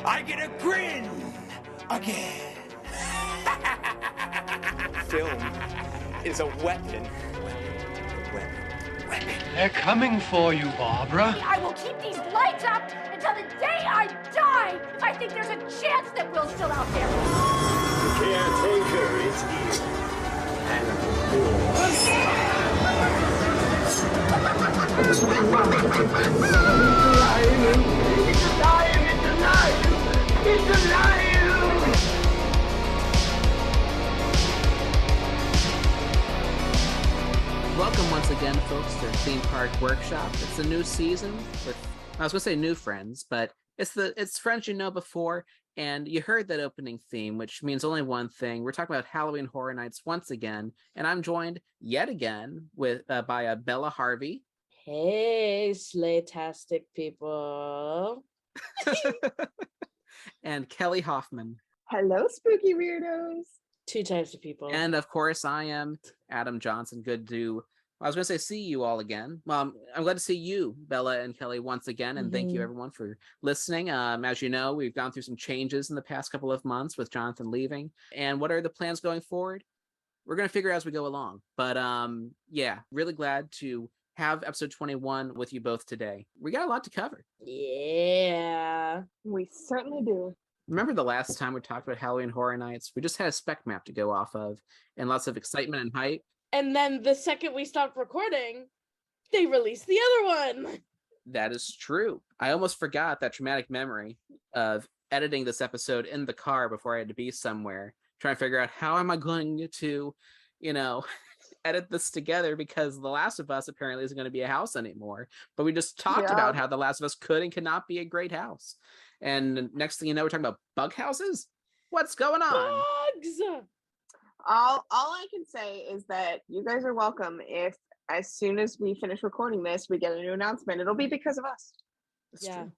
I get a grin again. Film is a weapon. Weapon. They're coming for you, Barbara. I will keep these lights up until the day I die if I think there's a chance that Will's still out there. The caretaker is here. And It's alive! Welcome once again, folks, to Theme Park Workshop. It's a new season with, I was going to say new friends, but it's friends you know before, and you heard that opening theme, which means only one thing. We're talking about Halloween Horror Nights once again, and I'm joined yet again with by Bella Harvey. Hey, Slaytastic people. And Kelly Hoffman. Hello, spooky weirdos. Two types of people. And of course, I am Adam Johnson. Good to, I was going to say see you all again. Well, I'm glad to see you, Bella and Kelly, once again. And thank you, everyone, for listening. As you know, we've gone through some changes in the past couple of months with Jonathan leaving. And what are the plans going forward? We're going to figure out as we go along. But yeah, really glad to have episode 21 with you both today. We got a lot to cover. Yeah. We certainly do. Remember the last time we talked about Halloween Horror Nights? We just had a spec map to go off of and lots of excitement and hype. And then the second we stopped recording, they released the other one. That is true. I almost forgot that traumatic memory of editing this episode in the car before I had to be somewhere, trying to figure out how am I going to, edit this together, because The Last of Us apparently isn't going to be a house anymore. But we just talked about how The Last of Us could and cannot be a great house. And next thing you know, we're talking about bug houses? What's going on? Bugs! All I can say is that you guys are welcome if as soon as we finish recording this, we get a new announcement. It'll be because of us. It's true.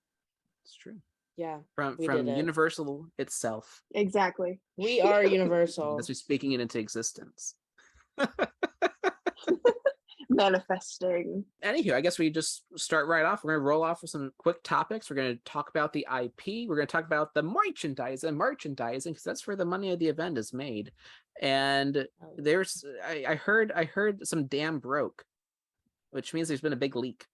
It's true. Yeah. From Universal itself. Exactly. We are Universal. As we're speaking it into existence. Manifesting. Anywho, I guess we just start right off. We're going to roll off with some quick topics. We're going to talk about the IP. We're going to talk about the merchandising, because that's where the money of the event is made. And there's, I heard some dam broke, which means there's been a big leak.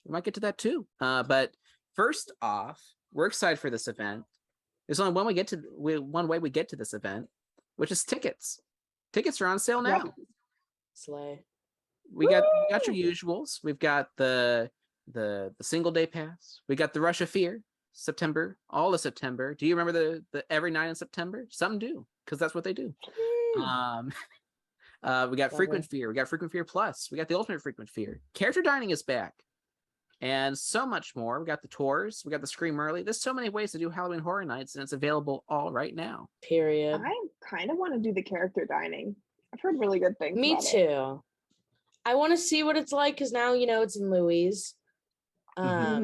We might get to that too. But first off, we're excited for this event. There's only one way we get to this event, which is tickets. Tickets are on sale now. Yep. Slay. We got your usuals. We've got the single day pass. We got the Rush of Fear, September, all of September. Do you remember the every night in September? Some do, because that's what they do. We got Frequent Fear. We got Frequent Fear Plus. We got the Ultimate Frequent Fear. Character Dining is back. And so much more. We got the tours. We got the Scream Early. There's so many ways to do Halloween Horror Nights, and it's available all right now. Period. I kind of want to do the character dining. I've heard really good things. Me about too. It. I want to see what it's like because now it's in Louise. I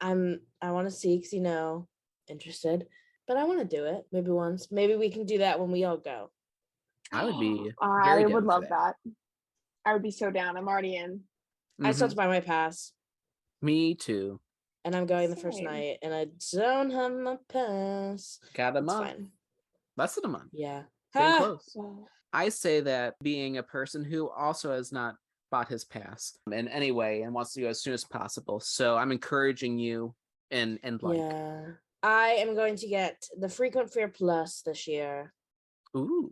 want to see because interested, but I want to do it maybe once. Maybe we can do that when we all go. I would be. I would love that. I would be so down. I'm already in. I still have to buy my pass. Me too. And I'm going the first night, and I don't have my pass. Got a month. Fine. Less than a month. Yeah. Getting close. I say that being a person who also has not bought his pass in any way and wants to go as soon as possible. So I'm encouraging you and like. Yeah. I am going to get the Frequent Fear Plus this year. Ooh,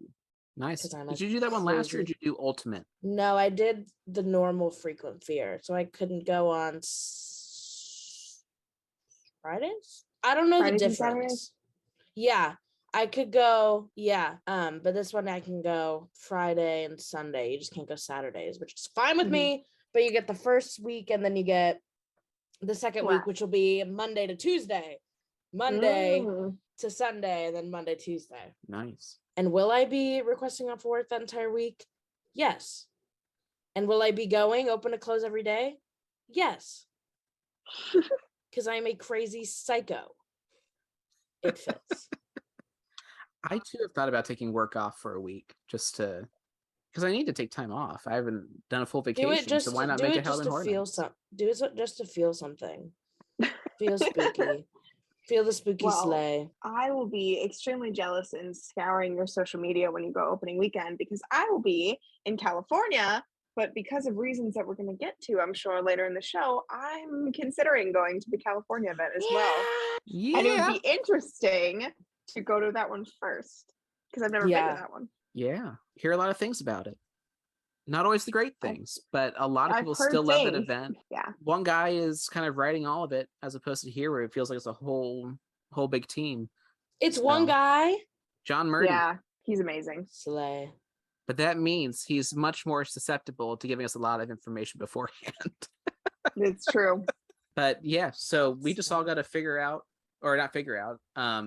nice. Did you do that one last year or did you do Ultimate? No, I did the normal Frequent Fear. So I couldn't go on Fridays? I don't know Fridays the difference. Yeah. I could go, but this one I can go Friday and Sunday. You just can't go Saturdays, which is fine with me. But you get the first week, and then you get the second week, which will be Monday to Tuesday, Monday to Sunday, and then Monday, Tuesday. Nice. And will I be requesting off work that entire week? Yes. And will I be going open to close every day? Yes. Because I'm a crazy psycho. It fits. I too have thought about taking work off for a week just to, because I need to take time off. I haven't done a full vacation, so why not make a Halloween Horror Nights? Do it just to feel something. Feel spooky. Feel the spooky sleigh. I will be extremely jealous and scouring your social media when you go opening weekend because I will be in California. But because of reasons that we're going to get to, I'm sure later in the show, I'm considering going to the California event as well. Yeah. And it would be interesting to go to that one first because I've never been to that one. Yeah. Hear a lot of things about it. Not always the great things, but a lot of people still love that event. Yeah. One guy is kind of writing all of it as opposed to here where it feels like it's a whole big team. It's one guy. John Murdy. Yeah, he's amazing. Slay. But that means he's much more susceptible to giving us a lot of information beforehand. It's true. But yeah, so we just all got to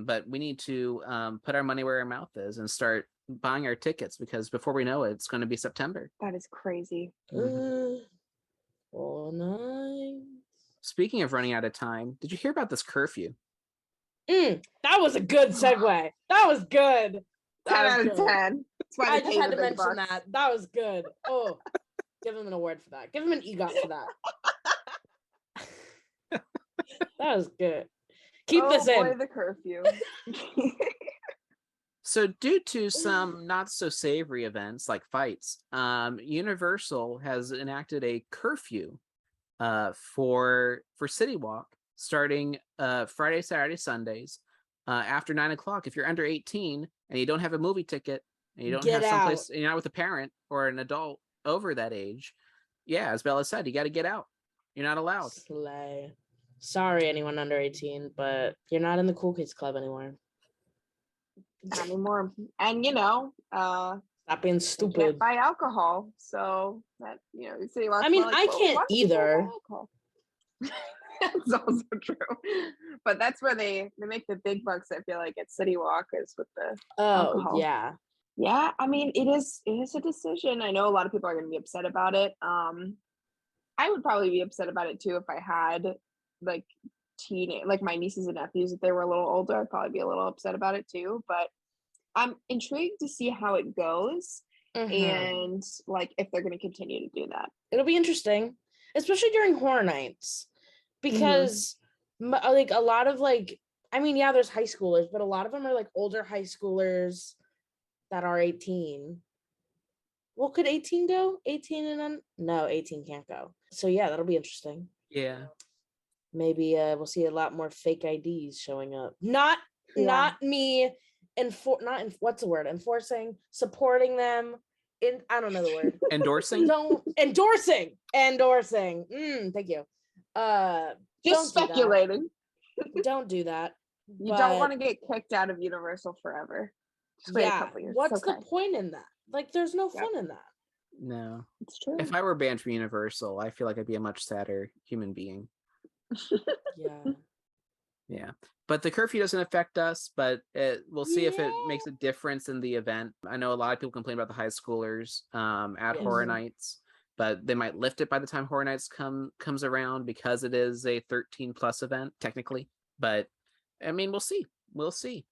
but we need to put our money where our mouth is and start buying our tickets because before we know it, it's going to be September. That is crazy. Oh, nice. Speaking of running out of time, did you hear about this curfew? That was a good segue. That was good. 10 out of 10. I just had to mention that. That was good. Oh, give him an award for that. Give him an EGOT for that. That was good. Keep this in. The curfew. So due to some not so savory events like fights, Universal has enacted a curfew for City Walk starting Friday, Saturday, Sundays after 9 o'clock. If you're under 18 and you don't have a movie ticket and you don't have someplace, and you're not with a parent or an adult over that age, yeah, as Bella said, you got to get out. You're not allowed. Slay. Sorry, anyone under 18, but you're not in the cool kids club anymore. Not anymore. And stop being stupid. You can't buy alcohol, so that City Walk. I mean, I can't either. That's also true, but that's where they make the big bucks. I feel like at City Walk is with the alcohol. Yeah. I mean, it is a decision. I know a lot of people are going to be upset about it. I would probably be upset about it too if I had like my nieces and nephews. If they were a little older, I'd probably be a little upset about it too. But I'm intrigued to see how it goes and like if they're going to continue to do that. It'll be interesting, especially during horror nights, because like a lot of there's high schoolers, but a lot of them are like older high schoolers that are 18. Well, could 18 go? 18 and then? No, 18 can't go. So yeah, that'll be interesting. Yeah. Maybe we'll see a lot more fake IDs showing up. Not me enforcing, supporting them. I don't know the word. Endorsing? No, endorsing. Thank you. Just speculating. Don't do that. You don't want to get kicked out of Universal forever. Just wait a couple years. What's the point in that? Like, there's no fun in that. No, it's true. If I were banned from Universal, I feel like I'd be a much sadder human being. Yeah. But the curfew doesn't affect us, but we'll see if it makes a difference in the event. I know a lot of people complain about the high schoolers at Horror Nights, but they might lift it by the time Horror Nights comes around because it is a 13+ event technically. But I mean, we'll see.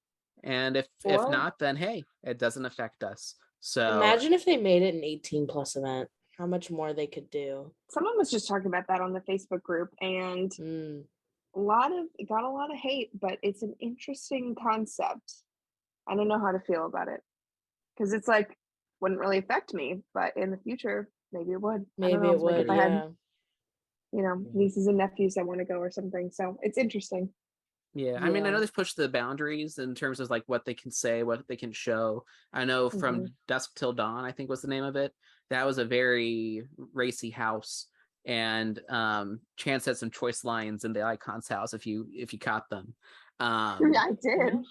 And if not, then hey, it doesn't affect us. So imagine if they made it an 18+ event, how much more they could do. Someone was just talking about that on the Facebook group, and it got a lot of hate, but it's an interesting concept. I don't know how to feel about it because it's like wouldn't really affect me, but in the future maybe it would. Maybe it would. If I had, nieces and nephews that want to go or something. So it's interesting. Yeah, I mean, I know they've pushed the boundaries in terms of like what they can say, what they can show. I know From Dusk Till Dawn, I think was the name of it. That was a very racy house, and Chance had some choice lines in the Icon's house if you caught them. Yeah, I did.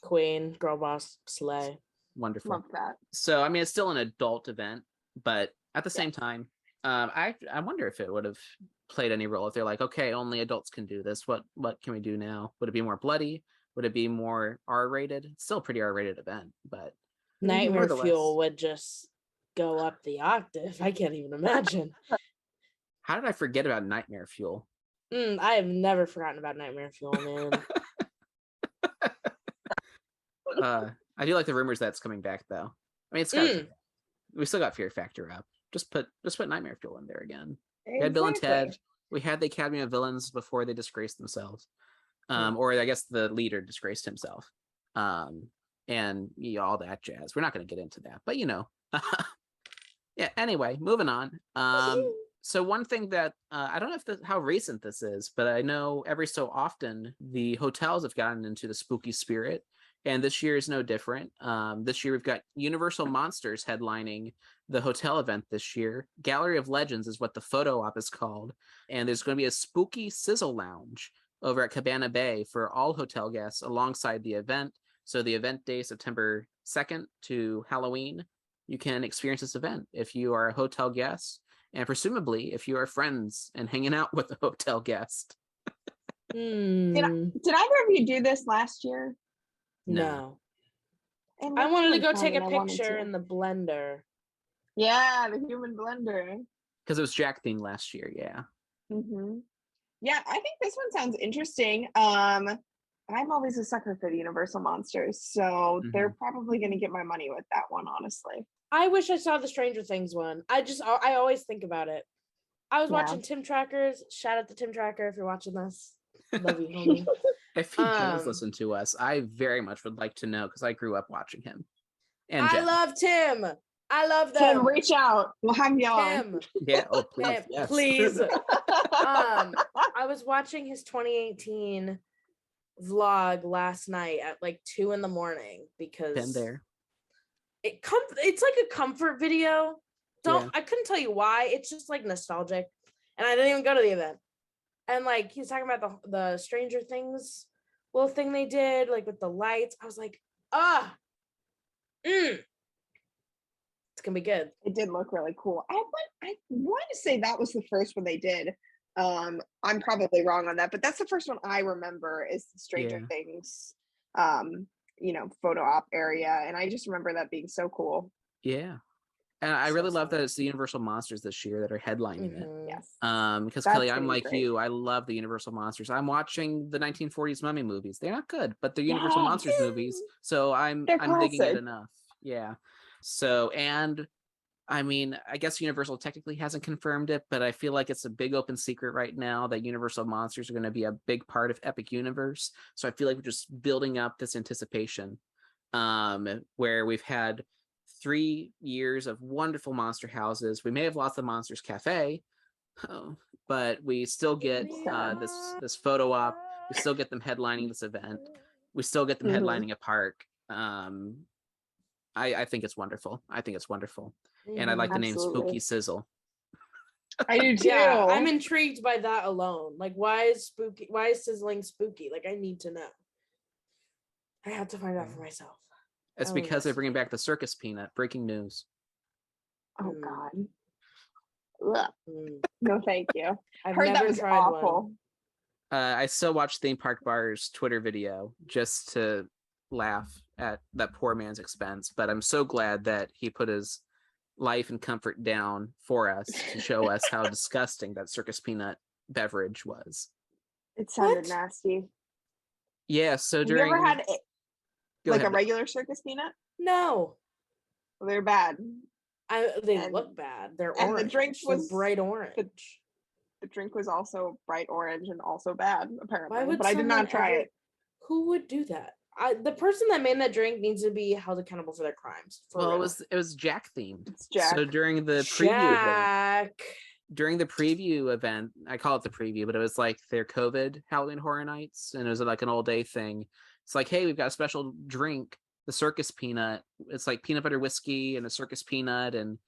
Queen, girl boss, slay. Wonderful. Love that. So I mean, it's still an adult event, but at the same time, I wonder if it would have played any role if they're like, okay, only adults can do this. What can we do now? Would it be more bloody? Would it be more R-rated? It's still a pretty R-rated event, but Nightmare Fuel would just go up the octave. I can't even imagine. How did I forget about Nightmare Fuel? I have never forgotten about Nightmare Fuel, man. I do like the rumors that's coming back though. I mean, it's got we still got Fear Factor up. Just put Nightmare Fuel in there again. You had Bill and Ted. We had the Academy of Villains before they disgraced themselves. Or I guess the leader disgraced himself. And all that jazz. We're not going to get into that, but yeah, anyway, moving on. So one thing that I don't know how recent this is, but I know every so often the hotels have gotten into the spooky spirit, and this year is no different. This year we've got Universal Monsters headlining the hotel event this year. Gallery of Legends is what the photo op is called, and there's going to be a spooky sizzle lounge over at Cabana Bay for all hotel guests alongside the event. So the event day, September 2nd to Halloween, you can experience this event if you are a hotel guest, and presumably if you are friends and hanging out with a hotel guest. Did either of you do this last year? No. I wanted to go take a picture in the blender. Yeah, the human blender. Because it was Jack themed last year, yeah. Yeah, I think this one sounds interesting. I'm always a sucker for the Universal Monsters, so they're probably going to get my money with that one, honestly. I wish I saw the Stranger Things one. I always think about it. I was watching Tim Trackers. Shout out to Tim Tracker if you're watching this. Love you, homie. If he does listen to us, I very much would like to know because I grew up watching him. And I love Tim. I love them. Tim, reach out. We'll have you on. Tim. Yeah. Oh, please. Tim, yes. please. I was watching his 2018 vlog last night at like 2 a.m. because Been there. It's like a comfort video. I couldn't tell you why. It's just like nostalgic, and I didn't even go to the event. And like he's talking about the Stranger Things little thing they did, like with the lights. I was like, it's gonna be good. It did look really cool. I want to say that was the first one they did. I'm probably wrong on that, but that's the first one I remember is the Stranger Things photo op area, and I just remember that being so cool. Yeah. And I really love that it's the Universal Monsters this year that are headlining it. Yes. Because Kelly, I'm like you. I love the Universal Monsters. I'm watching the 1940s Mummy movies. They're not good, but they're Universal Monsters movies. So I'm digging it enough. Yeah. So, and I mean, I guess Universal technically hasn't confirmed it, but I feel like it's a big open secret right now that Universal Monsters are going to be a big part of Epic Universe. So I feel like we're just building up this anticipation, where we've had 3 years of wonderful monster houses. We may have lost the Monsters Cafe, but we still get this photo op. We still get them headlining this event. We still get them headlining a park. I think it's wonderful. And I like the name Spooky Sizzle. I do too. Yeah, I'm intrigued by that alone. Like, why is sizzling spooky? Like, I need to know. I have to find out for myself. It's because they're bringing back the circus peanut. Breaking news. Oh God. No, thank you. I've heard never that was tried awful. I still watch Theme Park Bar's Twitter video just to laugh at that poor man's expense, but I'm so glad that he put his life and comfort down for us to show us how disgusting that circus peanut beverage was. It sounded nasty. Yeah, so Have during... you ever had a regular circus peanut? No. Well, they're bad. They look bad. They're orange. And the drink was bright orange. The drink was also bright orange and also bad, apparently. But I did not try it. Who would do that? The person that made that drink needs to be held accountable for their crimes. It was Jack themed. It's Jack. So during the preview event, I call it the preview, but it was like their COVID Halloween Horror Nights, and it was like an all day thing. It's like, hey, we've got a special drink, the circus peanut. It's like peanut butter whiskey and a circus peanut and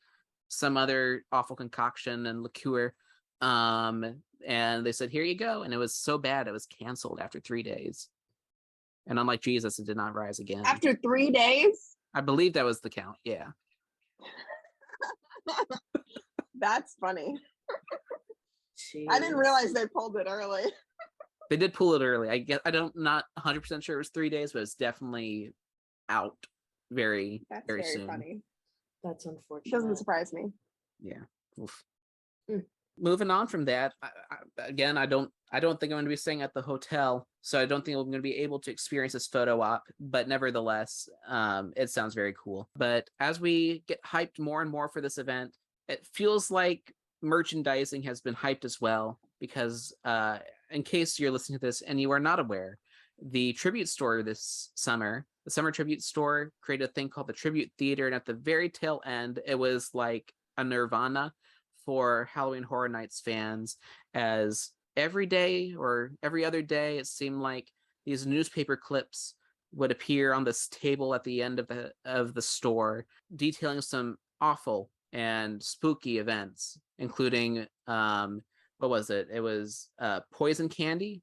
some other awful concoction and liqueur. And they said, here you go. And it was so bad, it was canceled after 3 days. And unlike Jesus, it did not rise again. After 3 days? I believe that was the count, yeah. That's funny. Jeez. I didn't realize they pulled it early. They did pull it early. I guess not 100% sure it was 3 days, but it's definitely out very soon. Funny. That's unfortunate. Doesn't surprise me. Yeah. Oof. Moving on from that, I don't think I'm going to be staying at the hotel, so I don't think I'm going to be able to experience this photo op, but nevertheless, it sounds very cool. But as we get hyped more and more for this event, it feels like merchandising has been hyped as well. because in case you're listening to this and you are not aware, the tribute store this summer, the summer tribute store, created a thing called the Tribute Theater, and at the very tail end, it was like a nirvana for Halloween Horror Nights fans, as every day or every other day, it seemed like these newspaper clips would appear on this table at the end of the store, detailing some awful and spooky events, including what was it? It was poison candy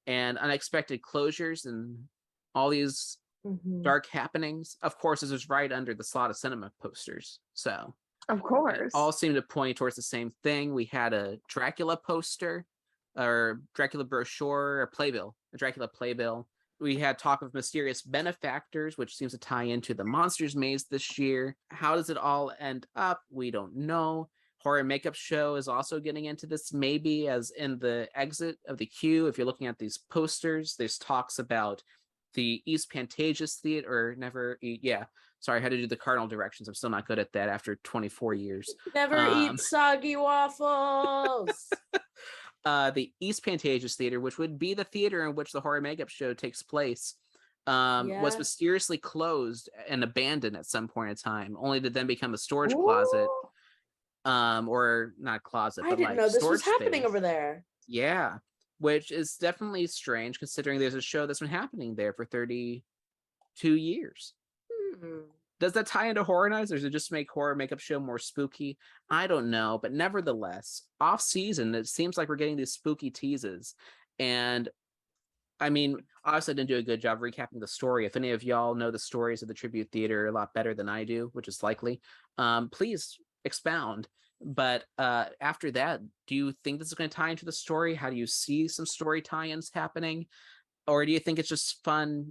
and unexpected closures and all these dark happenings. Of course, this was right under the slot of cinema posters. So of course, all seemed to point towards the same thing. We had a Dracula poster, or Dracula brochure, or playbill, a Dracula playbill. We had talk of mysterious benefactors, which seems to tie into the Monsters Maze this year. How does it all end up? We don't know. Horror Makeup Show is also getting into this, maybe, as in the exit of the queue. If you're looking at these posters, there's talks about the East Pantages Theater, sorry, I had to do the cardinal directions. I'm still not good at that after 24 years. Never eat soggy waffles. The East Pantages Theater, which would be the theater in which the Horror Makeup Show takes place, was mysteriously closed and abandoned at some point in time, only to then become a storage closet. Or not closet, but I didn't know this was happening space over there. Yeah, which is definitely strange considering there's a show that's been happening there for 32 years. Does that tie into Horror Nights, or does it just make Horror Makeup Show more spooky? I don't know, but nevertheless, off season, it seems like we're getting these spooky teases. And I mean, obviously I didn't do a good job recapping the story. If any of y'all know the stories of the Tribute Theater a lot better than I do, which is likely, please expound. But after that, do you think this is going to tie into the story? How do you see some story tie-ins happening? Or do you think it's just fun,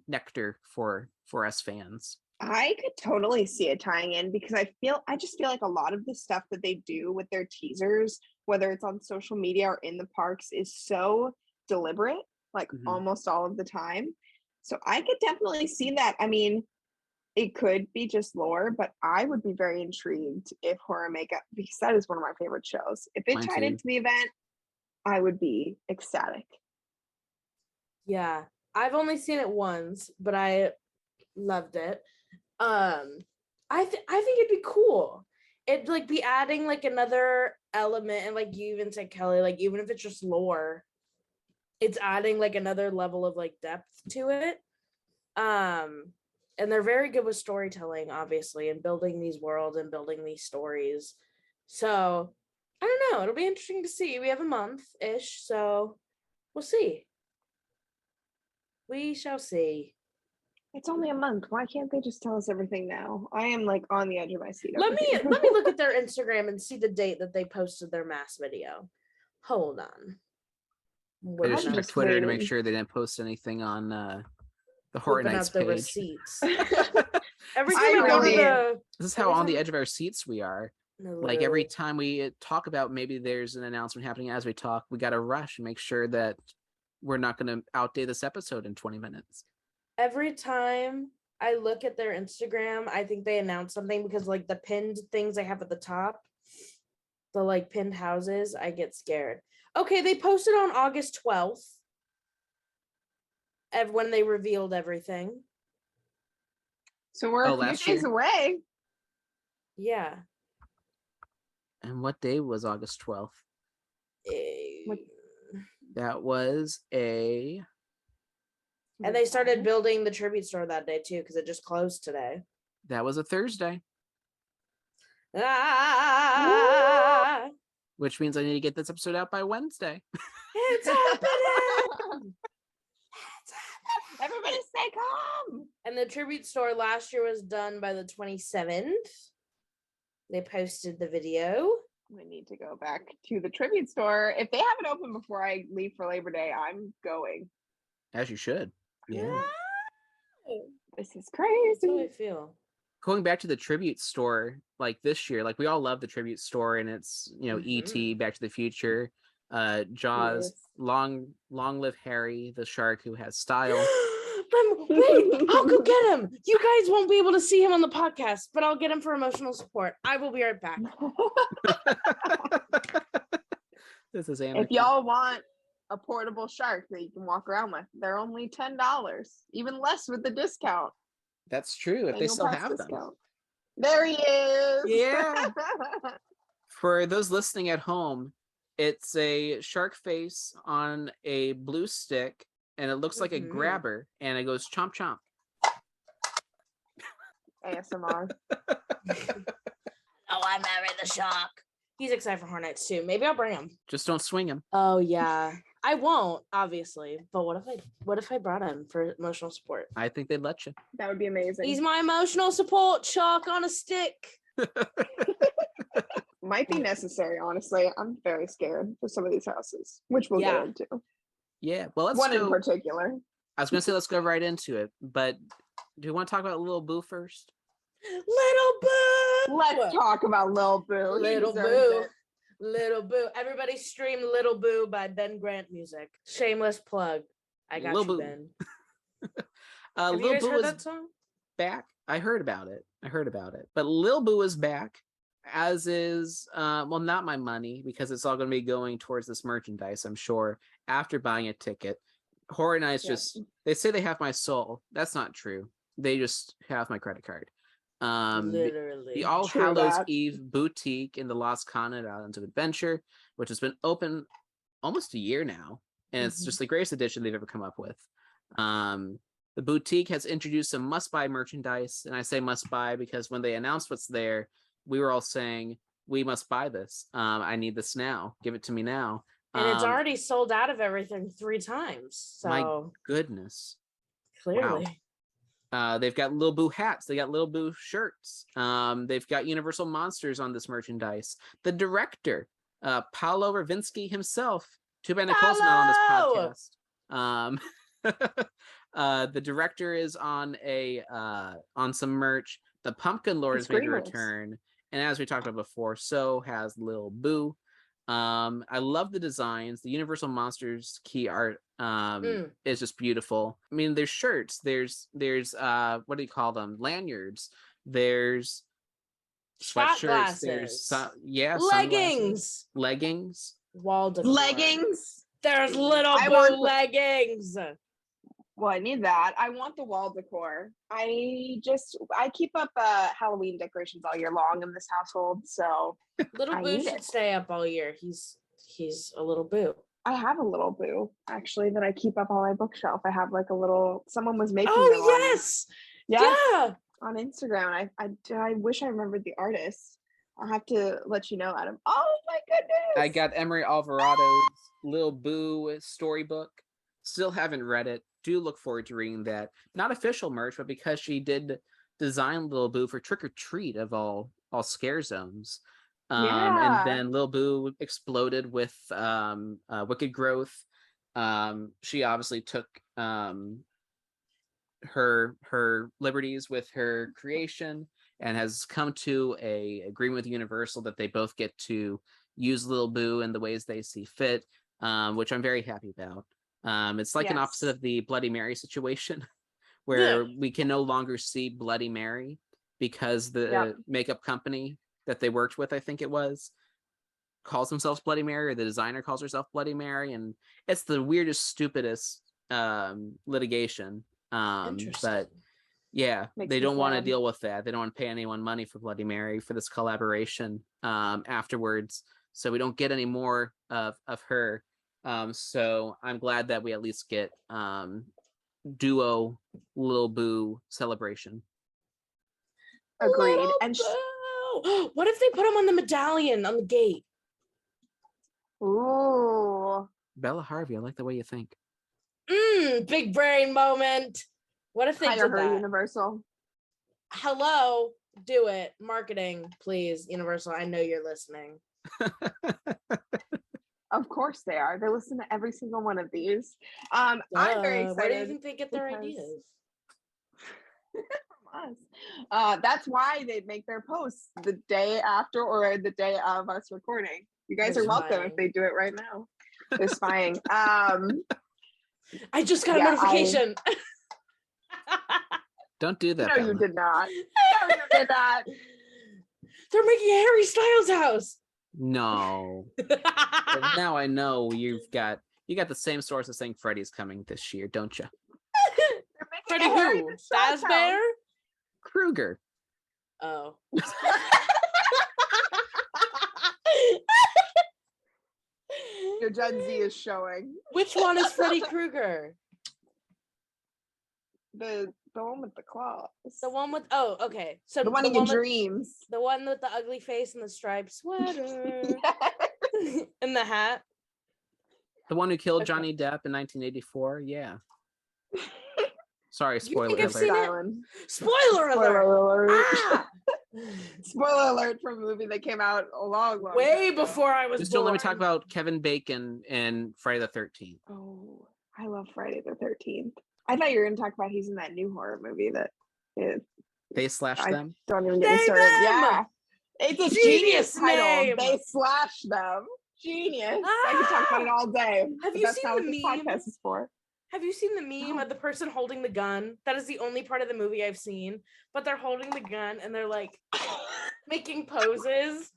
nectar for us fans? I could totally see it tying in, because I just feel like a lot of the stuff that they do with their teasers, whether it's on social media or in the parks, is so deliberate, like almost all of the time. So I could definitely see that. I mean, it could be just lore, but I would be very intrigued if Horror Makeup, because that is one of my favorite shows. If it tied into the event, I would be ecstatic. Yeah, I've only seen it once, but I loved it. I think it'd be cool. It'd like be adding like another element, and like you even said, Kelly, like even if it's just lore, it's adding like another level of like depth to it. And they're very good with storytelling, obviously, and building these worlds and building these stories. So I don't know. It'll be interesting to see. We have a month-ish, so we'll see. We shall see. It's only a month. Why can't they just tell us everything now? I am like on the edge of my seat. Let me look at their Instagram and see the date that they posted their mass video. Hold on. I just checked Twitter to make sure they didn't post anything on the Horror Nights page. Receipts. Every time we go to this is how on the edge of our seats we are. Like every time we talk about maybe there's an announcement happening as we talk, we got to rush and make sure that we're not going to outdate this episode in 20 minutes. Every time I look at their Instagram, I think they announce something, because like the pinned things I have at the top, the like pinned houses, I get scared. Okay, they posted on August 12th. When they revealed everything. So we're a few days away. Yeah. And what day was August 12th? That was a... And they started building the tribute store that day too, because it just closed today. That was a Thursday. Which means I need to get this episode out by Wednesday. It's happening! Everybody stay calm. And the tribute store last year was done by the 27th. They posted the video. We need to go back to the tribute store. If they have it open before I leave for Labor Day, I'm going. As you should. Yeah. This is crazy. That's how I feel. Going back to the tribute store, like this year, like we all love the tribute store, and it's, E.T., Back to the Future, Jaws, long live Harry, the shark who has style. Wait, I'll go get him. You guys won't be able to see him on the podcast, but I'll get him for emotional support. I will be right back. This is anarchy. If y'all want a portable shark that you can walk around with, they're only $10, even less with the discount. That's true. If they still have them. There he is. Yeah. For those listening at home, it's a shark face on a blue stick, and it looks like a grabber, and it goes chomp chomp. ASMR. Oh, I'm Mary the Shark. He's excited for Horror Nights too. Maybe I'll bring him. Just don't swing him. Oh yeah, I won't obviously. But what if I brought him for emotional support? I think they'd let you. That would be amazing. He's my emotional support shark on a stick. Might be necessary, honestly. I'm very scared for some of these houses, which we'll get into. Yeah, well, let's One go. in particular. I was gonna say let's go right into it, but do you want to talk about Lil Boo first? Little Boo. Let's talk about Lil Boo. Little Boo. Little Boo. Everybody stream Little Boo by Ben Grant music. Shameless plug. I got Lil you, Boo. Ben. Have you guys heard that song? Back. I heard about it. But Lil Boo is back, as is well, not my money, because it's all going to be going towards this merchandise, I'm sure, after buying a ticket. Horror Nights just, they say they have my soul. That's not true. They just have my credit card. Literally. The All Hallows Eve boutique in the Lost Continent Islands of Adventure, which has been open almost a year now, and it's just the greatest addition they've ever come up with. The boutique has introduced some must-buy merchandise, and I say must-buy because when they announced what's there, we were all saying, we must buy this. I need this now. Give it to me now. And it's already sold out of everything 3 times. So my goodness. Clearly. Wow. They've got Lil Boo hats. They got Lil Boo shirts. They've got Universal Monsters on this merchandise. The director, Paolo Ravinsky himself. Too bad Nicole's not on this podcast. The director is on some merch. The Pumpkin Lord has made a return, and as we talked about before, so has Lil Boo. I love the designs. The Universal Monsters key art is just beautiful. I mean, there's shirts, there's what do you call them, lanyards, there's sweatshirts, there's leggings, wall decor. Leggings. There's Little Boo leggings. Well, I need that. I want the wall decor. I keep up Halloween decorations all year long in this household, so Little Boo should stay up all year. He's a Little Boo. I have a Little Boo actually that I keep up on my bookshelf. I have like a little. Someone was making. Oh yes, yeah. On Instagram. I wish I remembered the artist. I'll have to let you know, Adam. Oh my goodness! I got Emery Alvarado's Lil Boo storybook. Still haven't read it. Do look forward to reading that. Not official merch, but because she did design Lil Boo for Trick or Treat of all scare zones. And then Lil Boo exploded with Wicked Growth. She obviously took her liberties with her creation and has come to a agreement with Universal that they both get to use Lil Boo in the ways they see fit, which I'm very happy about. It's like an opposite of the Bloody Mary situation where we can no longer see Bloody Mary because the makeup company that they worked with, I think it was, calls themselves Bloody Mary, or the designer calls herself Bloody Mary, and it's the weirdest, stupidest litigation. But yeah, they don't want to deal with that. They don't want to pay anyone money for Bloody Mary for this collaboration afterwards, so we don't get any more of her. So I'm glad that we at least get duo Lil Boo celebration. Agreed. And what if they put him on the medallion on the gate? Ooh, Bella Harvey, I like the way you think. Big brain moment. What if they did that? Universal. Hello, do it. Marketing, please, Universal. I know you're listening. Of course they are. They listen to every single one of these. I'm very excited. Where do you think they get their ideas? From us. That's why they make their posts the day after or the day of us recording. You guys are welcome if they do it right now. They're spying. I just got a notification. Don't do that. No, you did not. No, you did not. They're making a Harry Styles house. No. But now I know you got the same source as saying Freddy's coming this year, don't you? Freddy who? Fazbear? Krueger. Oh. Your Gen Z is showing. Which one is Freddy Krueger? The one with the claws. The one with okay. So the one in your dreams. The one with the ugly face and the striped sweater. And the hat. The one who killed Johnny Depp in 1984. Yeah. Sorry, spoiler alert. Spoiler alert. Ah! Spoiler alert from a movie that came out a long way before I was Just born. don't let me talk about Kevin Bacon and Friday the 13th. Oh, I love Friday the 13th. I thought you were going to talk about he's in that new horror movie that They Slash Them. Don't even get me started. Them! Yeah, it's a genius title. They Slash Them. Genius. I could talk about it all day. Have you seen the meme? Podcast is for. Have you seen the meme of the person holding the gun? That is the only part of the movie I've seen. But they're holding the gun and they're like making poses,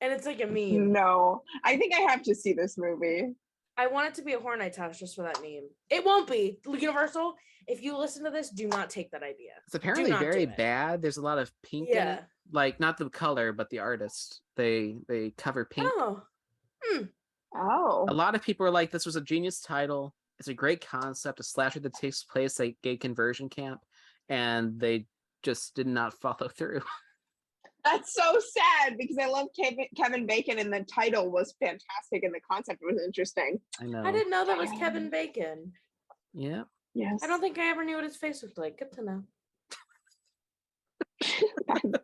and it's like a meme. No, I think I have to see this movie. I want it to be a Horror Nights house just for that meme. It won't be. Universal, if you listen to this, do not take that idea. It's apparently very bad. There's a lot of pink in it. Like, not the color, but the artist. They cover pink. Oh. A lot of people are like, this was a genius title. It's a great concept, a slasher that takes place at gay conversion camp, and they just did not follow through. That's so sad because I love Kevin Bacon and the title was fantastic and the concept was interesting. I know. I didn't know that was Kevin Bacon. Yeah. Yes. I don't think I ever knew what his face looked like. Good to know.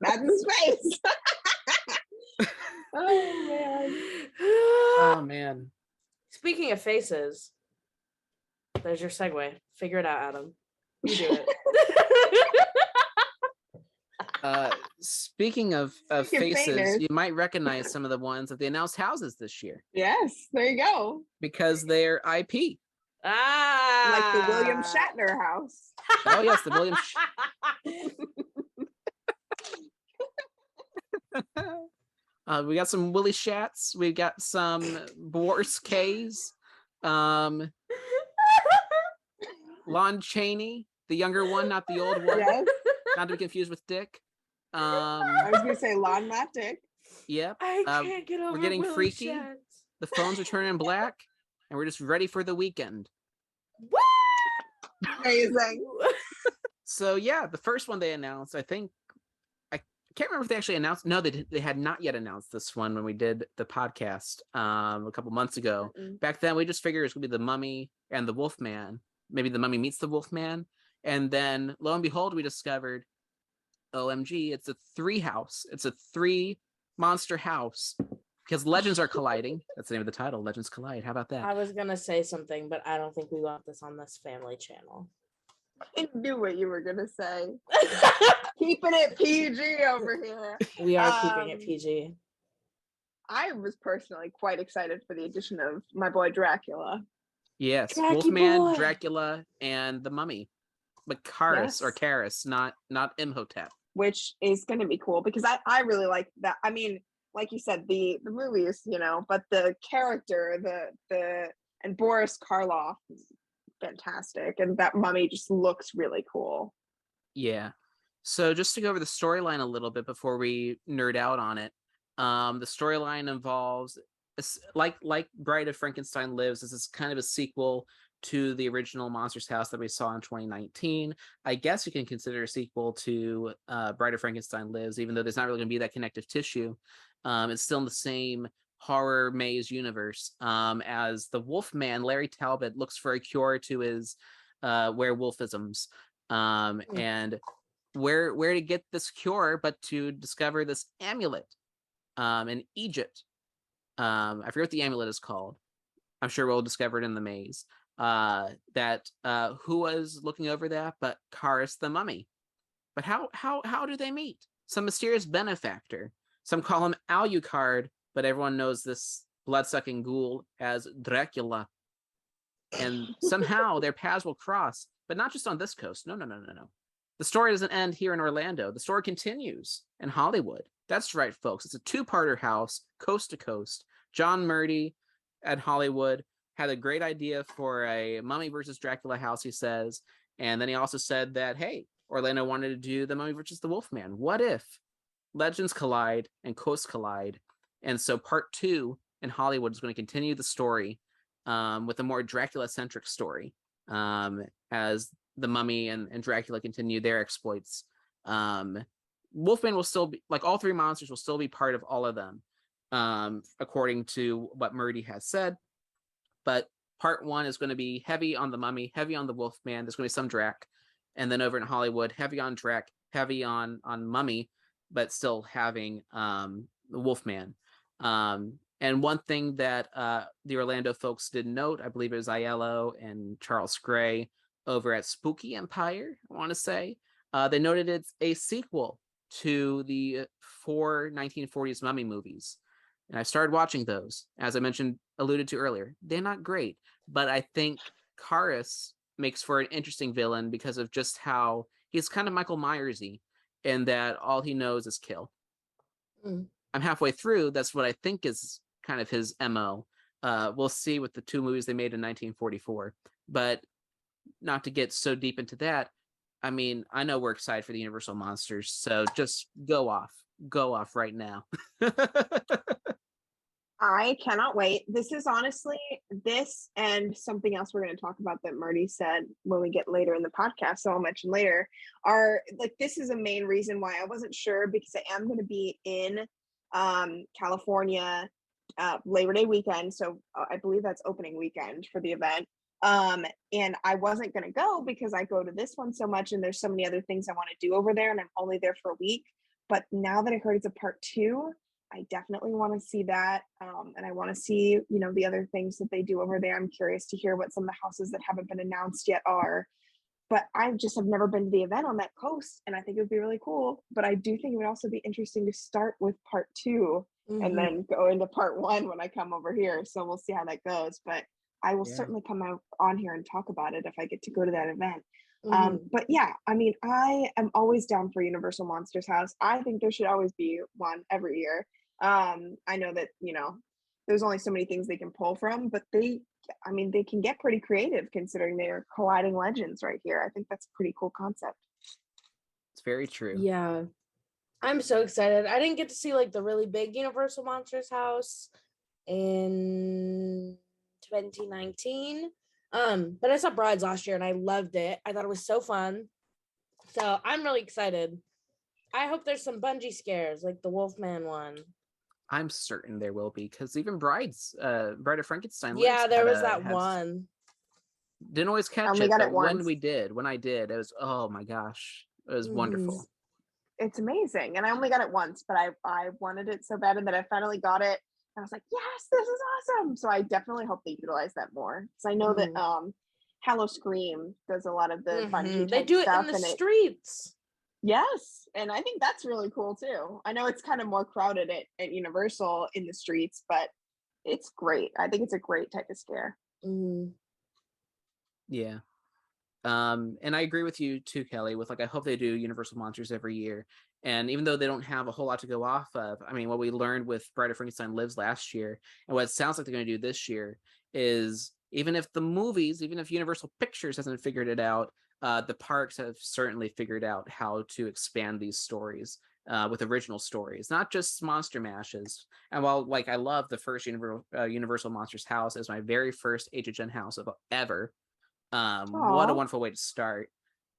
That's his face. Oh man. Oh man. Speaking of faces, there's your segue. Figure it out, Adam. You do it. Speaking of faces, you might recognize some of the ones of the announced houses this year. Yes, there you go. Because they're IP. Like the William Shatner house. Oh yes, the William. We got some Willie Shats. We got some Boris K's. Lon Chaney, the younger one, not the old one. Yes. Not to be confused with Dick. I was gonna say Lon, not Dick. Yep. I can't get over. We're getting Willie freaky. Shats. The phones are turning black, and we're just ready for the weekend. Woo! Amazing. So yeah, the first one they announced, I think, I can't remember if they actually announced. No, they had not yet announced this one when we did the podcast a couple months ago. Back then, we just figured it was gonna be the Mummy and the Wolfman. Maybe the Mummy meets the Wolfman, and then lo and behold, we discovered, OMG, it's a 3 house. It's a 3 monster house because legends are colliding. That's the name of the title. Legends collide. How about that? I was gonna say something, but I don't think we want this on this family channel. I knew what you were gonna say. Keeping it PG over here. We are keeping it PG. I was personally quite excited for the addition of my boy Dracula. Yes, Dracu Wolfman, boy. Dracula, and the Mummy. But Karis or Karis, not Imhotep. Which is going to be cool because I really like that. I mean, like you said, the movies, but the character, and Boris Karloff is fantastic, and that Mummy just looks really cool. Yeah. So just to go over the storyline a little bit before we nerd out on it, the storyline involves, like Bride of Frankenstein Lives, this is kind of a sequel to the original Monsters House that we saw in 2019. I guess you can consider a sequel to Bride of Frankenstein Lives, even though there's not really going to be that connective tissue. It's still in the same horror maze universe. As the Wolfman, Larry Talbot, looks for a cure to his werewolfisms, and where to get this cure but to discover this amulet in Egypt. I forget what the amulet is called. I'm sure we'll discover it in the maze. Who was looking over that but Karis the Mummy. But how do they meet? Some mysterious benefactor. Some call him Alucard, but everyone knows this blood-sucking ghoul as Dracula. And somehow their paths will cross, but not just on this coast. No. The story doesn't end here in Orlando. The story continues in Hollywood, That's right, folks. It's a two-parter house, coast to coast. John Murdy at Hollywood had a great idea for a Mummy versus Dracula house, he says. And then he also said that, hey, Orlando wanted to do the Mummy versus the Wolfman. What if legends collide and coasts collide? And so part 2 in Hollywood is going to continue the story with a more Dracula-centric story as the Mummy and Dracula continue their exploits. Wolfman will still be, like all 3 monsters will still be part of all of them, according to what Murdy has said. But part 1 is going to be heavy on the Mummy, heavy on the Wolfman. There's going to be some Drac. And then over in Hollywood, heavy on Drac, heavy on Mummy, but still having the Wolfman. And one thing that the Orlando folks did note, I believe it was Aiello and Charles Gray over at Spooky Empire, I want to say, they noted it's a sequel to the 4 1940s Mummy movies. And I started watching those. As I alluded to earlier, they're not great, but I think Karras makes for an interesting villain because of just how he's kind of Michael Myers-y in that all he knows is kill. I'm halfway through. That's what I think is kind of his MO. We'll see with the 2 movies they made in 1944, but not to get so deep into that. I mean, I know we're excited for the Universal Monsters, so just go off right now. I cannot wait. This is honestly, this and something else we're going to talk about that Marty said when we get later in the podcast, so I'll mention later, are like, this is a main reason why I wasn't sure, because I am going to be in California Labor Day weekend, so I believe that's opening weekend for the event. And I wasn't going to go because I go to this one so much and there's so many other things I want to do over there, and I'm only there for a week. But now that I heard it's a part 2, I definitely want to see that. And I want to see, the other things that they do over there. I'm curious to hear what some of the houses that haven't been announced yet are. But I just have never been to the event on that coast, and I think it would be really cool. But I do think it would also be interesting to start with part 2 and then go into part 1 when I come over here. So we'll see how that goes. But I will certainly come out on here and talk about it if I get to go to that event. But yeah, I mean, I am always down for Universal Monsters House. I think there should always be one every year. I know that, there's only so many things they can pull from, but they can get pretty creative considering they're colliding legends right here. I think that's a pretty cool concept. It's very true. Yeah. I'm so excited. I didn't get to see like the really big Universal Monsters House in 2019. But I saw Brides last year and I loved it. I thought it was so fun. So I'm really excited. I hope there's some bungee scares like the Wolfman one. I'm certain there will be, because even Bride of Frankenstein. Yeah, there was that one. Didn't always catch it, but when I did, it was, oh my gosh, it was wonderful. It's amazing. And I only got it once, but I wanted it so bad, and then I finally got it. I was like, yes, this is awesome. So I definitely hope they utilize that more. Because I know that Hallow Scream does a lot of the bungee. They do it in the streets. Yes. And I think that's really cool too. I know it's kind of more crowded at Universal in the streets, but it's great. I think it's a great type of scare. Yeah. And I agree with you too, Kelly, with like, I hope they do Universal Monsters every year. And even though they don't have a whole lot to go off of, I mean, what we learned with Bride of Frankenstein Lives last year, and what it sounds like they're going to do this year, is even if Universal Pictures hasn't figured it out, the parks have certainly figured out how to expand these stories with original stories, not just monster mashes. And while like I love the first Universal Monsters house as my very first HHN house of ever, what a wonderful way to start.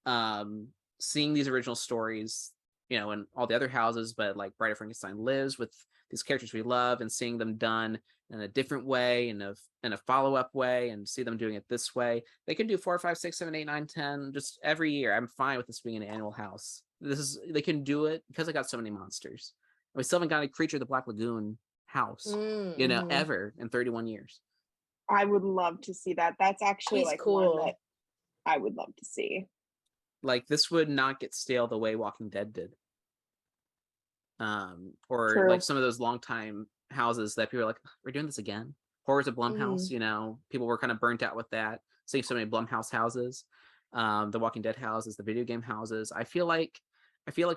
Seeing these original stories, in all the other houses, but like Bride of Frankenstein Lives with these characters we love, and seeing them done in a different way, in a follow-up way, and see them doing it this way. They can do 4, 5, 6, 7, 8, 9, 10 just every year. I'm fine with this being an annual house. They can do it because I got so many monsters. We still haven't got a Creature of the Black Lagoon house, ever in 31 years. I would love to see that. That's actually cool. One that I would love to see. Like, this would not get stale the way Walking Dead did. Or True. Like some of those longtime houses that people are like, we're doing this again. Horrors of Blumhouse, people were kind of burnt out with that. Seeing so many Blumhouse houses, the Walking Dead houses, the video game houses. I feel like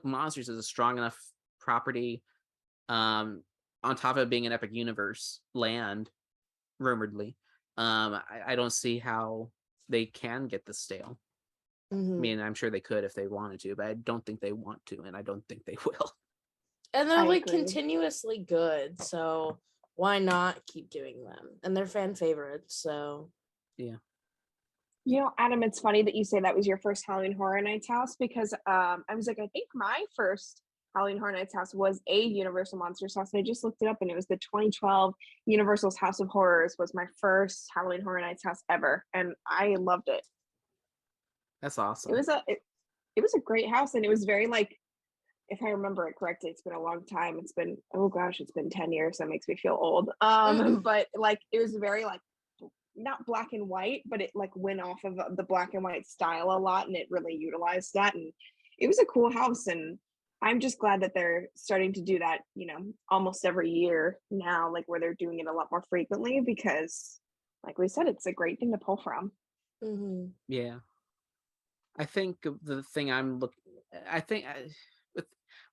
Monsters is a strong enough property On top of being an epic universe land, rumoredly, I don't see how they can get this stale. I mean, I'm sure they could if they wanted to, but I don't think they want to, and I don't think they will. And they're like continuously good, so why not keep doing them? And they're fan favorites, so yeah. You know, Adam, it's funny that you say that was your first Halloween Horror Nights house, because I was like, I think my first Halloween Horror Nights house was a Universal Monsters house. And I just looked it up, and it was the 2012 Universal's House of Horrors was my first Halloween Horror Nights house ever, and I loved it. That's awesome. It was a great house, and it was very like, if I remember it correctly, it's been a long time. It's been, oh gosh, it's been 10 years. That makes me feel old. But like, it was very like, not black and white, but it like went off of the black and white style a lot, and it really utilized that. And it was a cool house. And I'm just glad that they're starting to do that, you know, almost every year now, like where they're doing it a lot more frequently, because like we said, it's a great thing to pull from. Yeah. I think the thing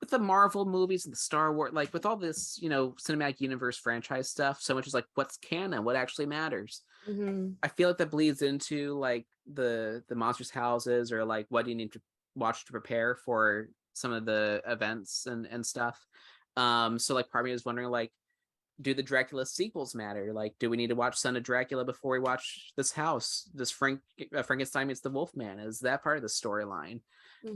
with the Marvel movies and the Star Wars, like with all this, you know, cinematic universe franchise stuff, so much is like what's canon, what actually matters. I feel like that bleeds into like the monsters houses, or like what do you need to watch to prepare for some of the events and stuff. So like part of me is wondering, like, do the Dracula sequels matter? Like, do we need to watch Son of Dracula before we watch this house? This Frankenstein meets the Wolfman, is that part of the storyline?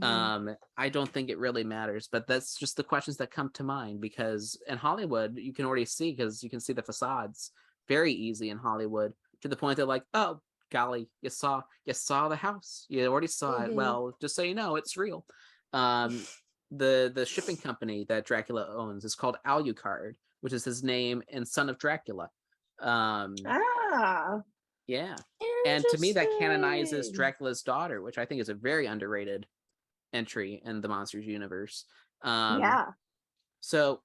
I don't think it really matters, but that's just the questions that come to mind, because in Hollywood you can already see, because you can see the facades very easy in Hollywood, to the point that like, oh golly, you saw the house, you already saw it. Well, just so you know, it's real. The shipping company that Dracula owns is called Alucard, which is his name in Son of Dracula. Yeah. And to me, that canonizes Dracula's daughter, which I think is a very underrated entry in the Monsters universe. So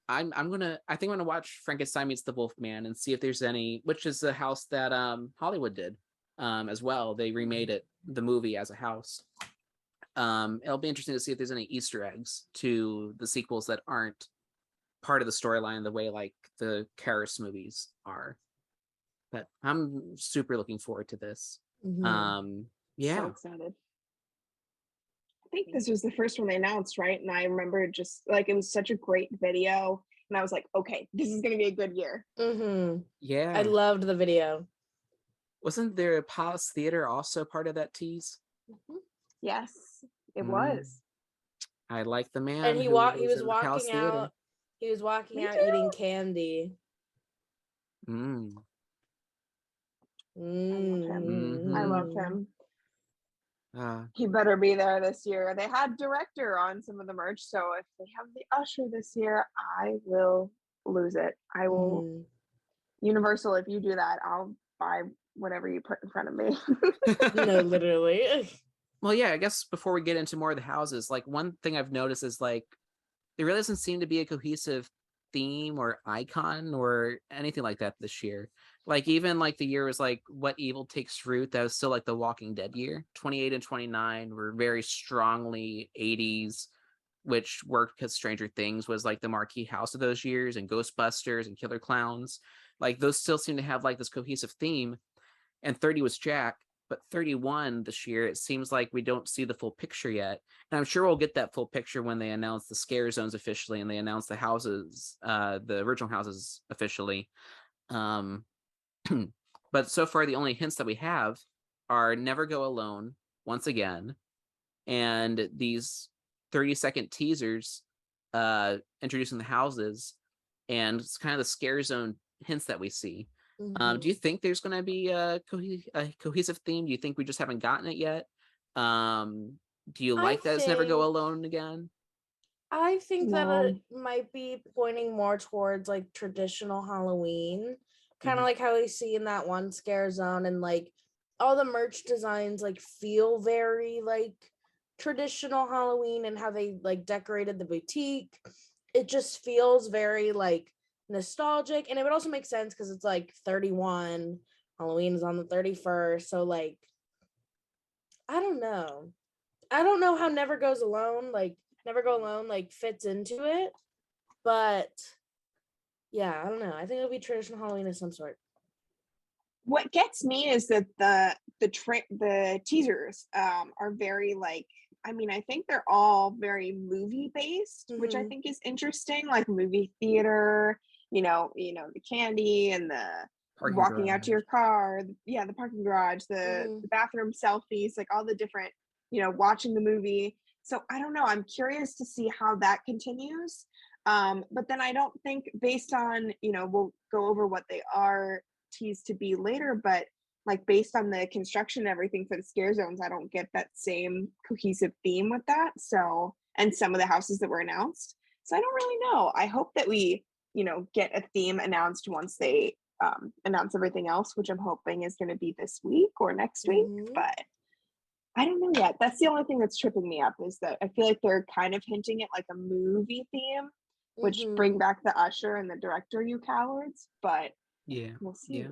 I think I'm gonna watch Frankenstein Meets the Wolfman and see if there's any, which is the house that Hollywood did as well. They remade the movie as a house. It'll be interesting to see if there's any Easter eggs to the sequels that aren't part of the storyline the way like the Karras movies are. But I'm super looking forward to this. So excited. I think this was the first one they announced, right? And I remember just like, it was such a great video, and I was like, okay, this is gonna be a good year. Yeah, I loved the video. Wasn't there a Palace Theater also part of that tease? Yes, it was. I like the man. And he was walking out. He was walking out eating candy. I love him. He better be there this year. They had director on some of the merch, so if they have the usher this year, I will lose it. I will. Universal, if you do that, I'll buy whatever you put in front of me. No, literally. Well, yeah, I guess before we get into more of the houses, like one thing I've noticed is like there really doesn't seem to be a cohesive theme or icon or anything like that this year. Like even like the year was like What Evil Takes Root, that was still like the Walking Dead year. 28 and 29 were very strongly 80s, which worked because Stranger Things was like the marquee house of those years, and Ghostbusters and Killer Clowns. Like those still seem to have like this cohesive theme. And 30 was Jack, but 31 this year, it seems like we don't see the full picture yet. And I'm sure we'll get that full picture when they announce the scare zones officially and they announce the houses, the original houses officially. But so far, the only hints that we have are Never Go Alone once again, and these 30-second teasers introducing the houses, and it's kind of the scare zone hints that we see. Do you think there's going to be a cohesive theme? Do you think we just haven't gotten it yet? Do you like that it's Never Go Alone again? I think that it might be pointing more towards like traditional Halloween, kind of like how we see in that one scare zone, and like all the merch designs like feel very like traditional Halloween, and how they like decorated the boutique. It just feels very like nostalgic, and it would also make sense because it's like 31, Halloween is on the 31st, so like I don't know how Never Go Alone like fits into it, but Yeah, I don't know. I think it'll be traditional Halloween of some sort. What gets me is that the teasers are very like, I mean, I think they're all very movie based, which I think is interesting, like movie theater, the candy and the Parking walking out to garage. your car, the parking garage, the bathroom selfies, like all the different, watching the movie. So I don't know, I'm curious to see how that continues. But then I don't think, based on, we'll go over what they are teased to be later, but like based on the construction and everything for the scare zones, I don't get that same cohesive theme with that. So, and some of the houses that were announced. So I don't really know. I hope that we, get a theme announced once they announce everything else, which I'm hoping is going to be this week or next week. But I don't know yet. That's the only thing that's tripping me up, is that I feel like they're kind of hinting at like a movie theme, which bring back the usher and the director, you cowards. But yeah, we'll see.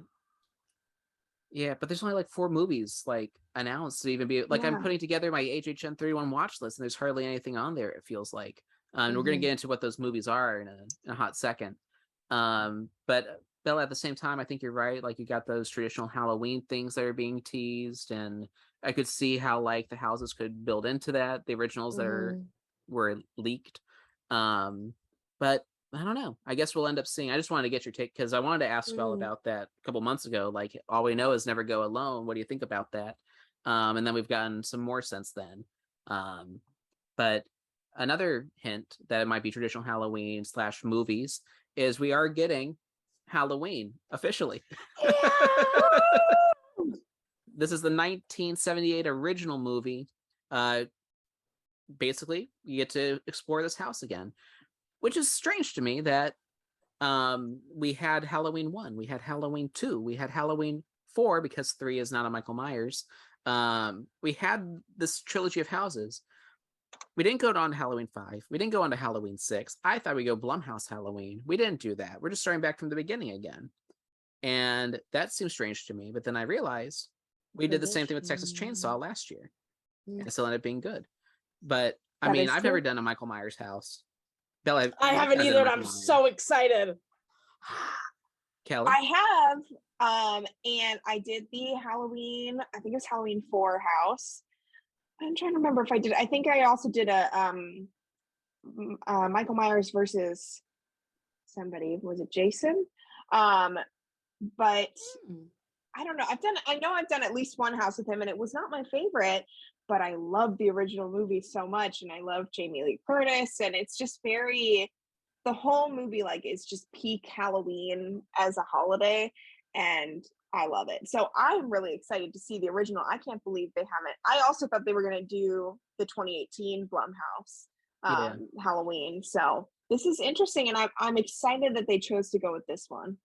Yeah, but there's only like 4 movies like announced to even be like, I'm putting together my HHN 31 watch list, and there's hardly anything on there, it feels like. We're gonna get into what those movies are in a hot second. But Bella, at the same time, I think you're right. Like, you got those traditional Halloween things that are being teased, and I could see how like the houses could build into that, the originals that were leaked. But I don't know. I guess we'll end up seeing. I just wanted to get your take, because I wanted to ask Belle about that a couple months ago. Like, All We Know Is Never Go Alone. What do you think about that? And then we've gotten some more since then. But another hint that it might be traditional Halloween / movies is we are getting Halloween officially. This is the 1978 original movie. Basically, you get to explore this house again, which is strange to me that we had Halloween 1, we had Halloween 2, we had Halloween 4, because 3 is not a Michael Myers. We had this trilogy of houses. We didn't go on to Halloween 5. We didn't go on to Halloween 6. I thought we'd go Blumhouse Halloween. We didn't do that. We're just starting back from the beginning again. And that seems strange to me. But then I realized we did the same thing with Texas Chainsaw last year. And it still ended up being good. But I mean, I've never done a Michael Myers house. Bella, I haven't either, and I'm so excited. Kelly? I have, and I did the Halloween, I think it was Halloween 4 house. I'm trying to remember if I did. I think I also did a Michael Myers versus somebody. Was it Jason? But I don't know. I know I've done at least one house with him, and it was not my favorite, but I love the original movie so much, and I love Jamie Lee Curtis, and it's just the whole movie like is just peak Halloween as a holiday, and I love it. So I'm really excited to see the original. I can't believe they haven't. I also thought they were going to do the 2018 Blumhouse Halloween. So this is interesting, and I'm excited that they chose to go with this one.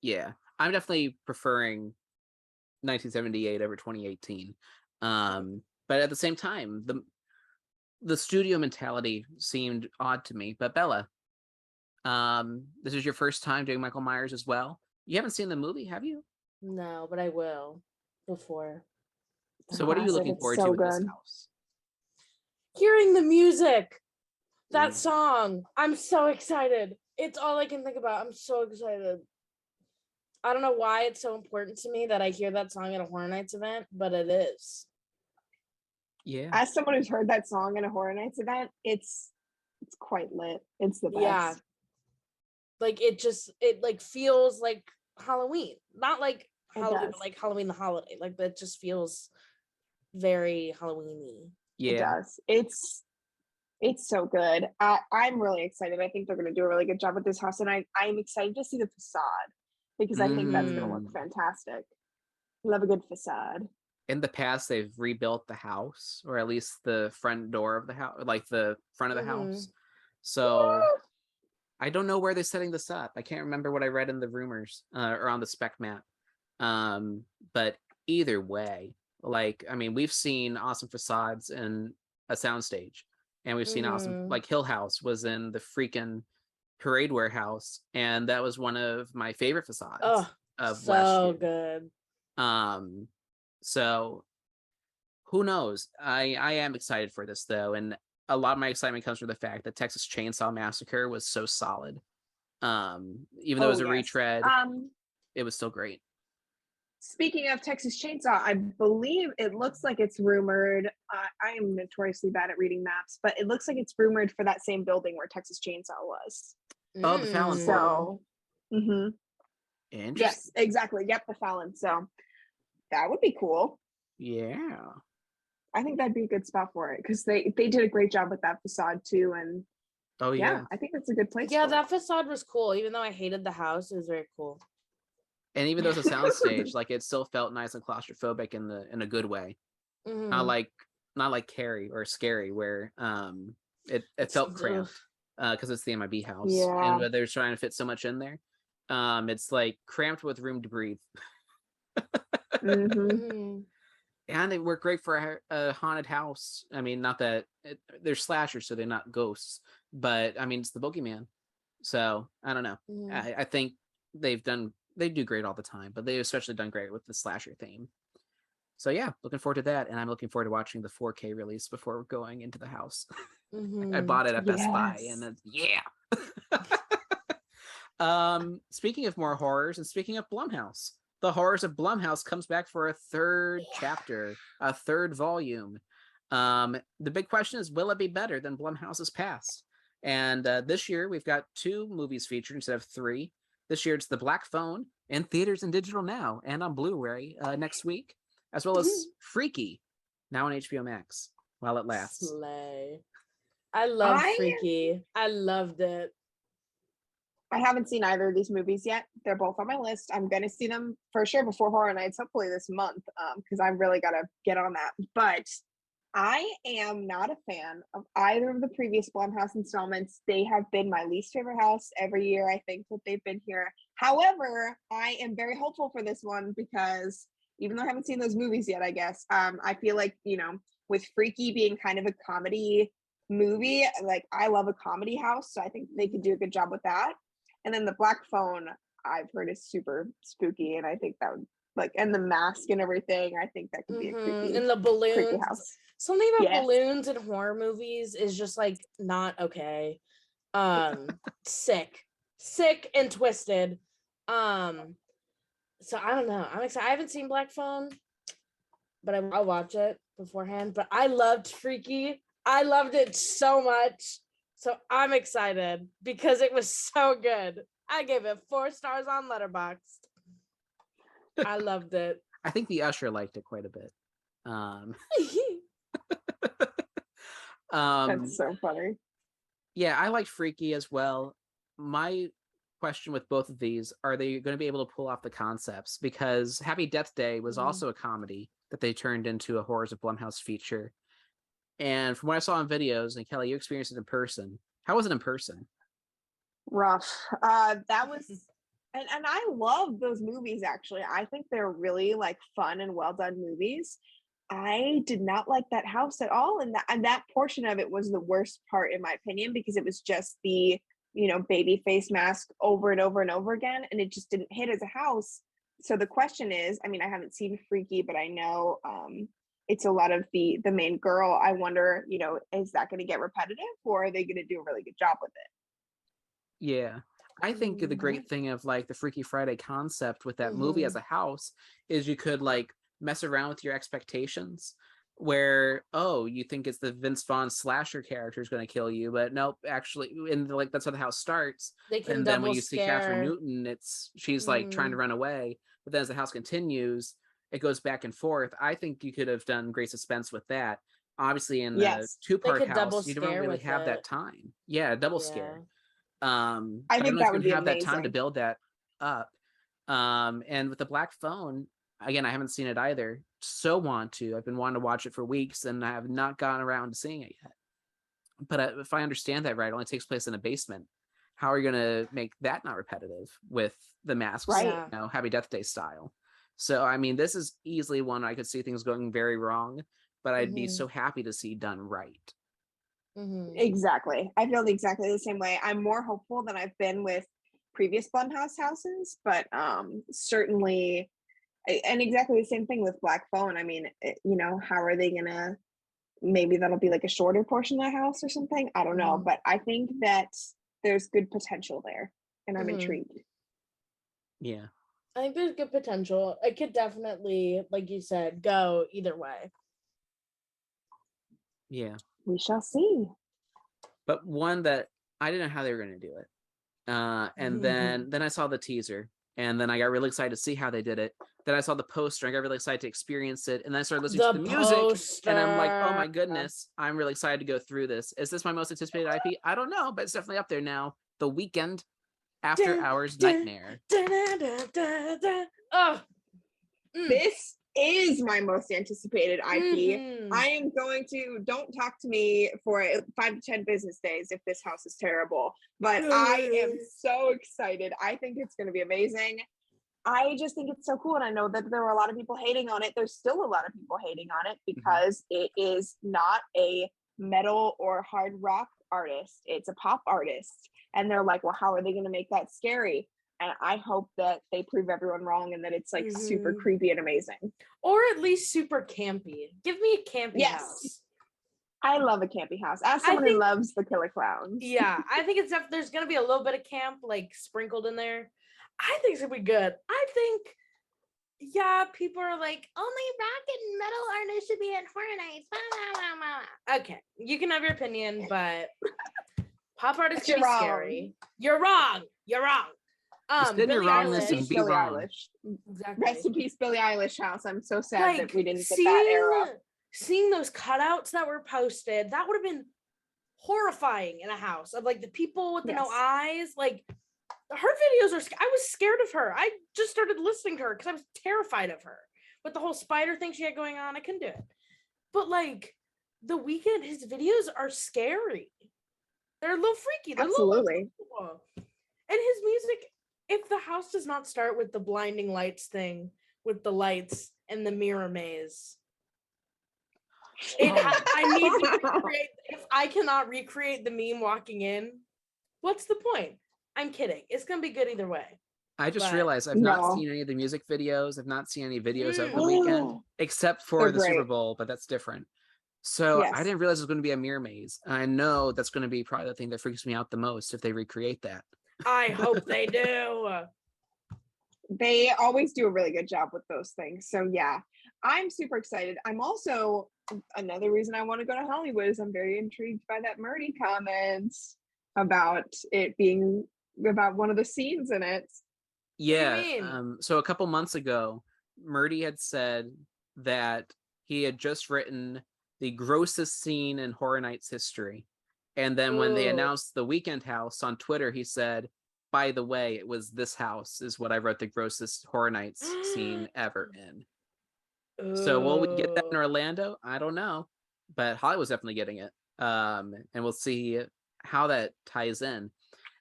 Yeah, I'm definitely preferring 1978 over 2018. But at the same time, the studio mentality seemed odd to me. But Bella, this is your first time doing Michael Myers as well. You haven't seen the movie, have you? No, but I will before. So what are you looking forward to with this house? Hearing the music, that song. I'm so excited. It's all I can think about. I'm so excited. I don't know why it's so important to me that I hear that song at a Horror Nights event, but it is. Yeah. As someone who's heard that song at a Horror Nights event, it's quite lit. It's the best. Yeah. Like it like feels like Halloween. Not like Halloween, but like Halloween the holiday. Like that just feels very Halloween-y. Yeah. It does. It's so good. I'm really excited. I think they're going to do a really good job with this house, and I'm excited to see the facade, because I think that's going to look fantastic. Love a good facade. In the past, they've rebuilt the house, or at least the front door of the house, like the front of the house. So I don't know where they're setting this up. I can't remember what I read in the rumors or on the spec map. But either way, like, I mean, we've seen awesome facades in a soundstage, and we've seen awesome, like Hill House was in the freaking Parade Warehouse, and that was one of my favorite facades of last year. Good. So who knows? I am excited for this though, and a lot of my excitement comes from the fact that Texas Chainsaw Massacre was so solid. Even though it was a retread, it was still great. Speaking of Texas Chainsaw, I believe it looks like it's rumored. I am notoriously bad at reading maps, but it looks like it's rumored for that same building where Texas Chainsaw was. Oh, the Fallon Portal. So, Interesting. Yes, exactly. Yep, the Fallon. So that would be cool. Yeah. I think that'd be a good spot for it because they did a great job with that facade too. And I think that's a good place. Yeah, that facade was cool. Even though I hated the house, it was very cool. And even though it's a soundstage, like it still felt nice and claustrophobic in a good way. Not like Carrie or Scary, where it felt cramped because it's the MIB house, and they're trying to fit so much in there. It's like cramped with room to breathe. And they work great for a haunted house. I mean, not that they're slashers, so they're not ghosts, but I mean, it's the boogeyman. So I don't know. I think they do great all the time, but they've especially done great with the slasher theme. So yeah, looking forward to that, and I'm looking forward to watching the 4K release before going into the house. I bought it at Best Buy, and speaking of more horrors, and speaking of Blumhouse, the Horrors of Blumhouse comes back for a third chapter, a third volume. The big question is, will it be better than Blumhouse's past? And this year we've got 2 movies featured instead of 3. This year it's The Black Phone in theaters and digital now, and on Blu-ray next week, as well as Freaky, now on HBO Max while it lasts. Slay. I love Freaky. I loved it. I haven't seen either of these movies yet. They're both on my list. I'm going to see them for sure before Horror Nights, hopefully this month, because I've really got to get on that. But I am not a fan of either of the previous Blumhouse installments. They have been my least favorite house every year, I think, that they've been here. However, I am very hopeful for this one because even though I haven't seen those movies yet, I guess, I feel like, with Freaky being kind of a comedy movie, like I love a comedy house, so I think they could do a good job with that. And then The Black Phone, I've heard is super spooky, and I think that would and the mask and everything, I think that could be a creepy, and the balloons. House. Something about balloons in horror movies is just like not okay. Sick and twisted. So I don't know. I'm excited. I haven't seen Black Phone, but I'll watch it beforehand. But I loved Freaky. I loved it so much. So I'm excited because it was so good. I gave it 4 stars on Letterboxd. I loved it. I think the usher liked it quite a bit. That's so funny. Yeah, I liked Freaky as well. My question with both of these, are they going to be able to pull off the concepts? Because Happy Death Day was also a comedy that they turned into a Horrors of Blumhouse feature. And from what I saw in videos, and Kelly, you experienced it in person. How was it in person? Rough. That was, and I love those movies. Actually, I think they're really fun and well done movies. I did not like that house at all, and that portion of it was the worst part in my opinion because it was just the baby face mask over and over and over again, and it just didn't hit as a house. So the question is, I mean, I haven't seen Freaky, but I know it's a lot of the main girl. I wonder, is that going to get repetitive, or are they going to do a really good job with it? Yeah, I think the great thing of the Freaky Friday concept with that movie as a house is you could mess around with your expectations, where you think it's the Vince Vaughn slasher character is going to kill you, but nope, actually, and that's how the house starts. And then when you see Catherine Newton, she's trying to run away, but then as the house continues, it goes back and forth. I think you could have done great suspense with that. Obviously, in the 2-part house, you don't really have that time. Yeah, double scare. I think that would be have amazing. that time to build that up. And with the Black Phone, again, I haven't seen it either. So want to. I've been wanting to watch it for weeks, and I have not gotten around to seeing it yet. But if I understand that right, it only takes place in a basement. How are you going to make that not repetitive with the masks, Happy Death Day style? So, I mean, this is easily one I could see things going very wrong, but I'd be so happy to see done right. Exactly. I feel exactly the same way. I'm more hopeful than I've been with previous Blumhouse houses, but certainly, and exactly the same thing with Black Phone. I mean, how are they gonna? Maybe that'll be a shorter portion of the house or something. I don't know, but I think that there's good potential there. and I'm intrigued. Yeah. I think there's good potential. It could definitely, like you said, go either way. Yeah. We shall see. But one that I didn't know how they were going to do it. And then I saw the teaser, and then I got really excited to see how they did it. Then I saw the poster, and I got really excited to experience it. And then I started listening to the music, and I'm like, oh my goodness, I'm really excited to go through this. Is this my most anticipated IP? I don't know, but it's definitely up there now. The Weeknd After Hours Nightmare. Oh. This is my most anticipated IP. I am going to, don't talk to me for 5 to 10 business days if this house is terrible, but I am so excited. I think it's going to be amazing. I just think it's so cool. And I know that there were a lot of people hating on it. There's still a lot of people hating on it because it is not a metal or hard rock artist. It's a pop artist. And they're like, well, how are they going to make that scary? And I hope that they prove everyone wrong and that it's like super creepy and amazing. Or at least super campy. Give me a campy house. I love a campy house. As someone who loves the Killer Clowns. Yeah, I think it's there's going to be a little bit of camp like sprinkled in there. I think it's going to be good. I think, yeah, people are like, only rock and metal artists should be in Horror Nights. Okay, you can have your opinion, but pop artists can be scary. You're wrong. You're wrong. Billie Eilish. Billie Eilish. Exactly. Rest in peace, Billie Eilish house. I'm so sad that we didn't get that era. Seeing those cutouts that were posted, that would have been horrifying in a house of like the people with the no eyes. Like her videos are. I was scared of her. I just started listening to her because I was terrified of her. With the whole spider thing she had going on, I couldn't do it. But like The Weeknd, his videos are scary. They're a little freaky. They're Absolutely. And his music. If the house does not start with the blinding lights thing, with the lights and the mirror maze, I need to recreate. If I cannot recreate the meme walking in, what's the point? I'm kidding. It's gonna be good either way. I just realized I've not seen any of the music videos. I've not seen any videos of The Weeknd except for the Super Bowl, but that's different. So I didn't realize it was going to be a mirror maze. I know that's going to be probably the thing that freaks me out the most if they recreate that. I hope they do. They always do a really good job with those things. So yeah, I'm super excited. I'm also, another reason I want to go to Hollywood is I'm very intrigued by that Murdy comment about it being about one of the scenes in it. Yeah. So a couple months ago, Murdy had said that he had just written the grossest scene in Horror Nights history. And then when they announced the Weeknd house on Twitter, he said, by the way, it was this house is what I wrote the grossest Horror Nights scene ever in. So will we get that in Orlando? I don't know. But Hollywood's definitely getting it. And we'll see how that ties in.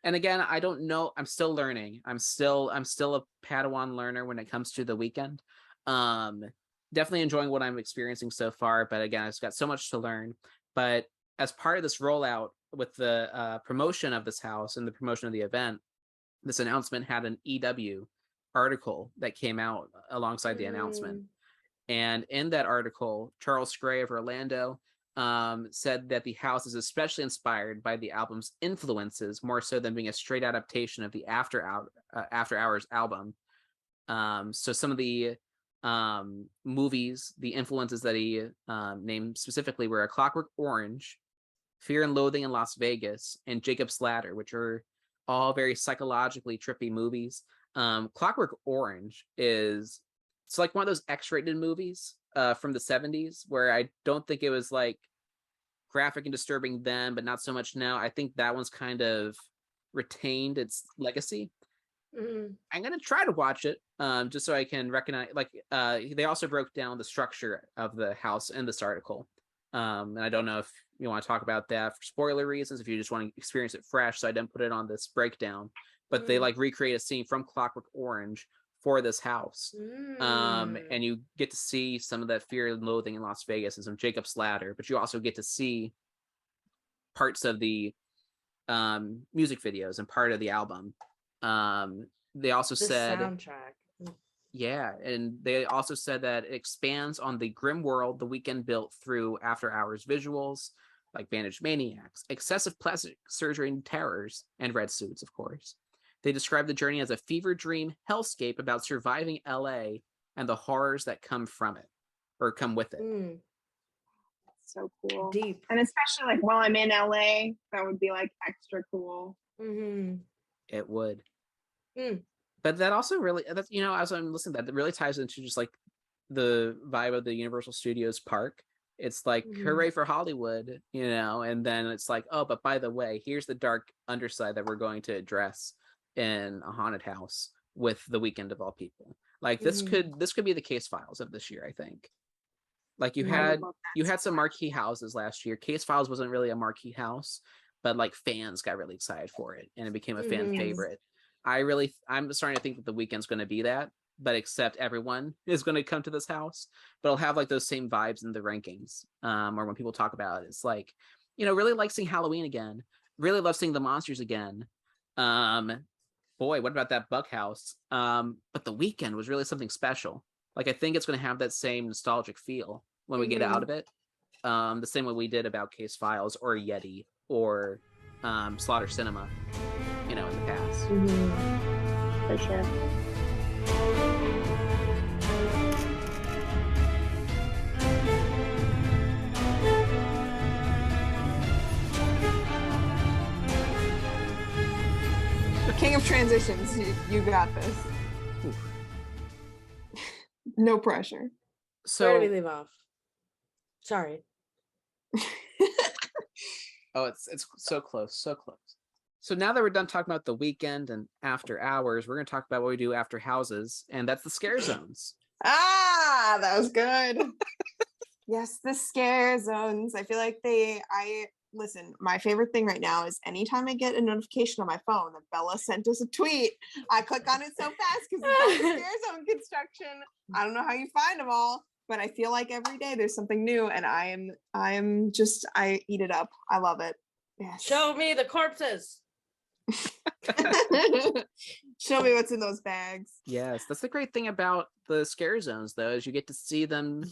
And again, I don't know. I'm still learning. I'm still a Padawan learner when it comes to the Weeknd. Definitely enjoying what I'm experiencing so far. But again, I've got so much to learn. But as part of this rollout with the promotion of this house and the promotion of the event, this announcement had an EW article that came out alongside the announcement. And in that article, Charles Gray of Orlando said that the house is especially inspired by the album's influences, more so than being a straight adaptation of the After Hours album. So some of the movies, the influences that he named specifically were A Clockwork Orange, Fear and Loathing in Las Vegas, and Jacob's Ladder, which are all very psychologically trippy movies. Clockwork Orange it's like one of those X-rated movies from the 70s where I don't think it was like graphic and disturbing then, but not so much now. I think that one's kind of retained its legacy. I'm gonna try to watch it just so I can recognize. Like they also broke down the structure of the house in this article, and I don't know if you want to talk about that for spoiler reasons, if you just want to experience it fresh. So I didn't put it on this breakdown, but they like recreate a scene from Clockwork Orange for this house, and you get to see some of that Fear and Loathing in Las Vegas and some Jacob's Ladder, but you also get to see parts of the music videos and part of the album. They also said soundtrack. Yeah, and they also said that it expands on the grim world the Weeknd built through After Hours visuals like Bandaged Maniacs, excessive plastic surgery and terrors, and red suits, of course. They describe the journey as a fever dream hellscape about surviving LA and the horrors that come from it or come with it. So cool. Deep. And especially like while I'm in LA, that would be like extra cool. It would. But that also really, that's, you know, as I'm listening to that, really ties into just like the vibe of the Universal Studios park. It's like, hooray for Hollywood, you know, and then it's like, oh, but by the way, here's the dark underside that we're going to address in a haunted house with The Weeknd of all people. Like this could be the case files of this year, I think. Like you had some marquee houses last year. Case Files wasn't really a marquee house, but like fans got really excited for it and it became a fan favorite. I'm starting to think that The Weeknd's going to be that, but except everyone is going to come to this house, but it'll have like those same vibes in the rankings. Or when people talk about it, it's like, you know, really like seeing Halloween again. Really love seeing the monsters again. Boy, what about that Bug House? But The Weeknd was really something special. Like I think it's going to have that same nostalgic feel when we get out of it. The same way we did about Case Files or Yeti or Slaughter Cinema, you know, in the past. For sure. King of transitions, you got this. No pressure. So where do we leave off? Sorry. Oh, it's so close, so close. So now that we're done talking about The Weeknd and after hours, we're going to talk about what we do after houses, and that's the scare zones. Ah, that was good. Yes, the scare zones. I feel like listen, my favorite thing right now is anytime I get a notification on my phone that Bella sent us a tweet, I click on it so fast because it's all the scare zone construction. I don't know how you find them all, but I feel like every day there's something new and I eat it up. I love it. Yes. Show me the corpses. Show me what's in those bags. Yes, that's the great thing about the scare zones, though, is you get to see them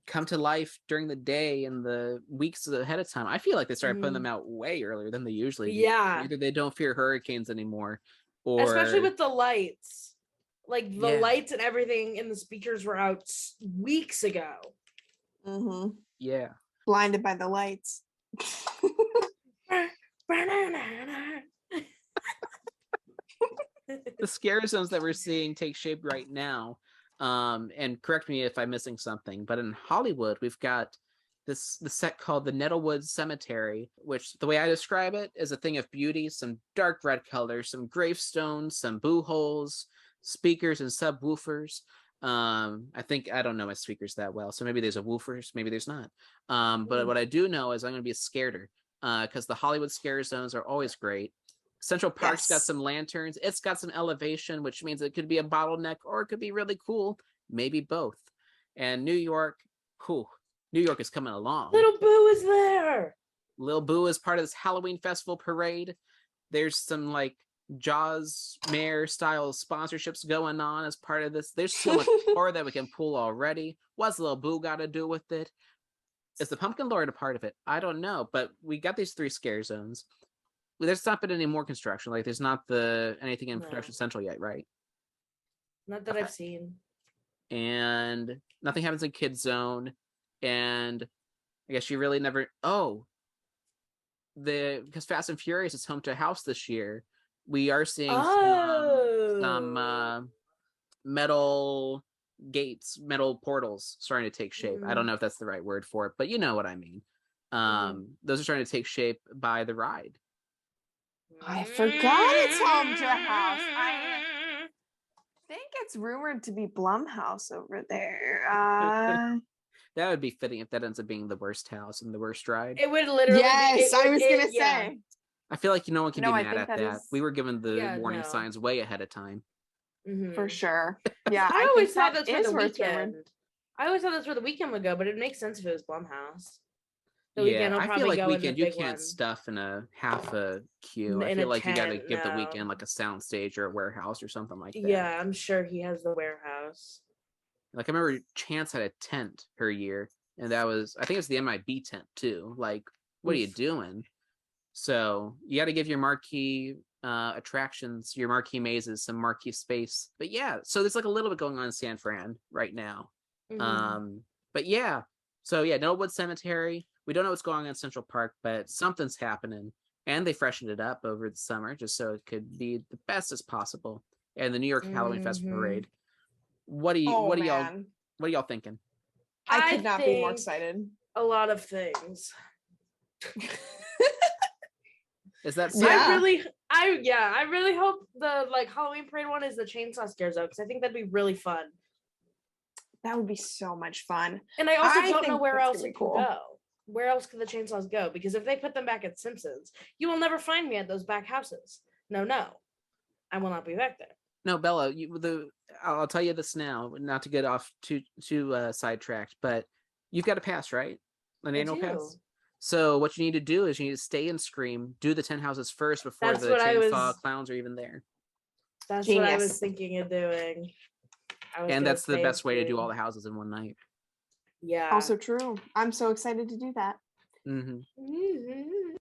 come to life during the day and the weeks ahead of time. I feel like they started putting them out way earlier than they usually do. Yeah. Either they don't fear hurricanes anymore, or especially with the lights. Like the lights and everything in the speakers were out weeks ago. Yeah. Blinded by the lights. The scare zones that we're seeing take shape right now. And correct me if I'm missing something, but in Hollywood, we've got the set called the Nettlewood Cemetery, which the way I describe it is a thing of beauty, some dark red colors, some gravestones, some boo holes, speakers and subwoofers. I don't know my speakers that well, so maybe there's a woofers, maybe there's not. But what I do know is I'm going to be a scareter, because the Hollywood scare zones are always great. Central Park's got some lanterns. It's got some elevation, which means it could be a bottleneck or it could be really cool. Maybe both. And New York, cool. New York is coming along. Lil Boo is there. Lil Boo is part of this Halloween festival parade. There's some like Jaws Mayor style sponsorships going on as part of this. There's so much more that we can pull already. What's Lil Boo got to do with it? Is the Pumpkin Lord a part of it? I don't know, but we got these 3 scare zones. There's not been any more construction. Like there's not anything in Production Central yet, right? Not that I've seen. And nothing happens in Kids Zone. And I guess you really never. Because Fast and Furious is home to a house this year. We are seeing some metal gates, metal portals starting to take shape. I don't know if that's the right word for it, but you know what I mean. Those are starting to take shape by the ride. I forgot it's home to a house. I think it's rumored to be Blumhouse over there. That would be fitting if that ends up being the worst house and the worst ride. It would literally. Yes, I was gonna say. I feel like no one can be mad at that. We were given the warning signs way ahead of time. For sure. Yeah, I always thought that's where the Weeknd. I always thought that's where the Weeknd would go, but it makes sense if it was Blumhouse. I feel like Weeknd, you can't stuff in a half a queue. I feel like you got to give the Weeknd like a sound stage or a warehouse or something like that. Yeah, I'm sure he has the warehouse. Like I remember Chance had a tent her year, and that was, I think it's the MIB tent too. Like, what are you doing? So you got to give your marquee attractions, your marquee mazes, some marquee space. But yeah, so there's like a little bit going on in San Fran right now. But yeah, so yeah, Nowood Cemetery. We don't know what's going on in Central Park, but something's happening. And they freshened it up over the summer just so it could be the best as possible. And the New York Halloween Fest parade. What are y'all thinking? I could not be more excited. A lot of things. Is that so? I really hope the like Halloween parade one is the chainsaw scare zone because I think that'd be really fun. That would be so much fun. And I also don't know where else it could go. Where else could the chainsaws go? Because if they put them back at Simpsons, you will never find me at those back houses. No, I will not be back there. No, Bella, I'll tell you this now, not to get off too sidetracked, but you've got a pass, right? An annual pass. So what you need to do is you need to stay and Scream, do the 10 houses first before the chainsaw clowns are even there. That's what I was thinking of doing. And that's the best way to do all the houses in one night. Yeah. Also true. I'm so excited to do that.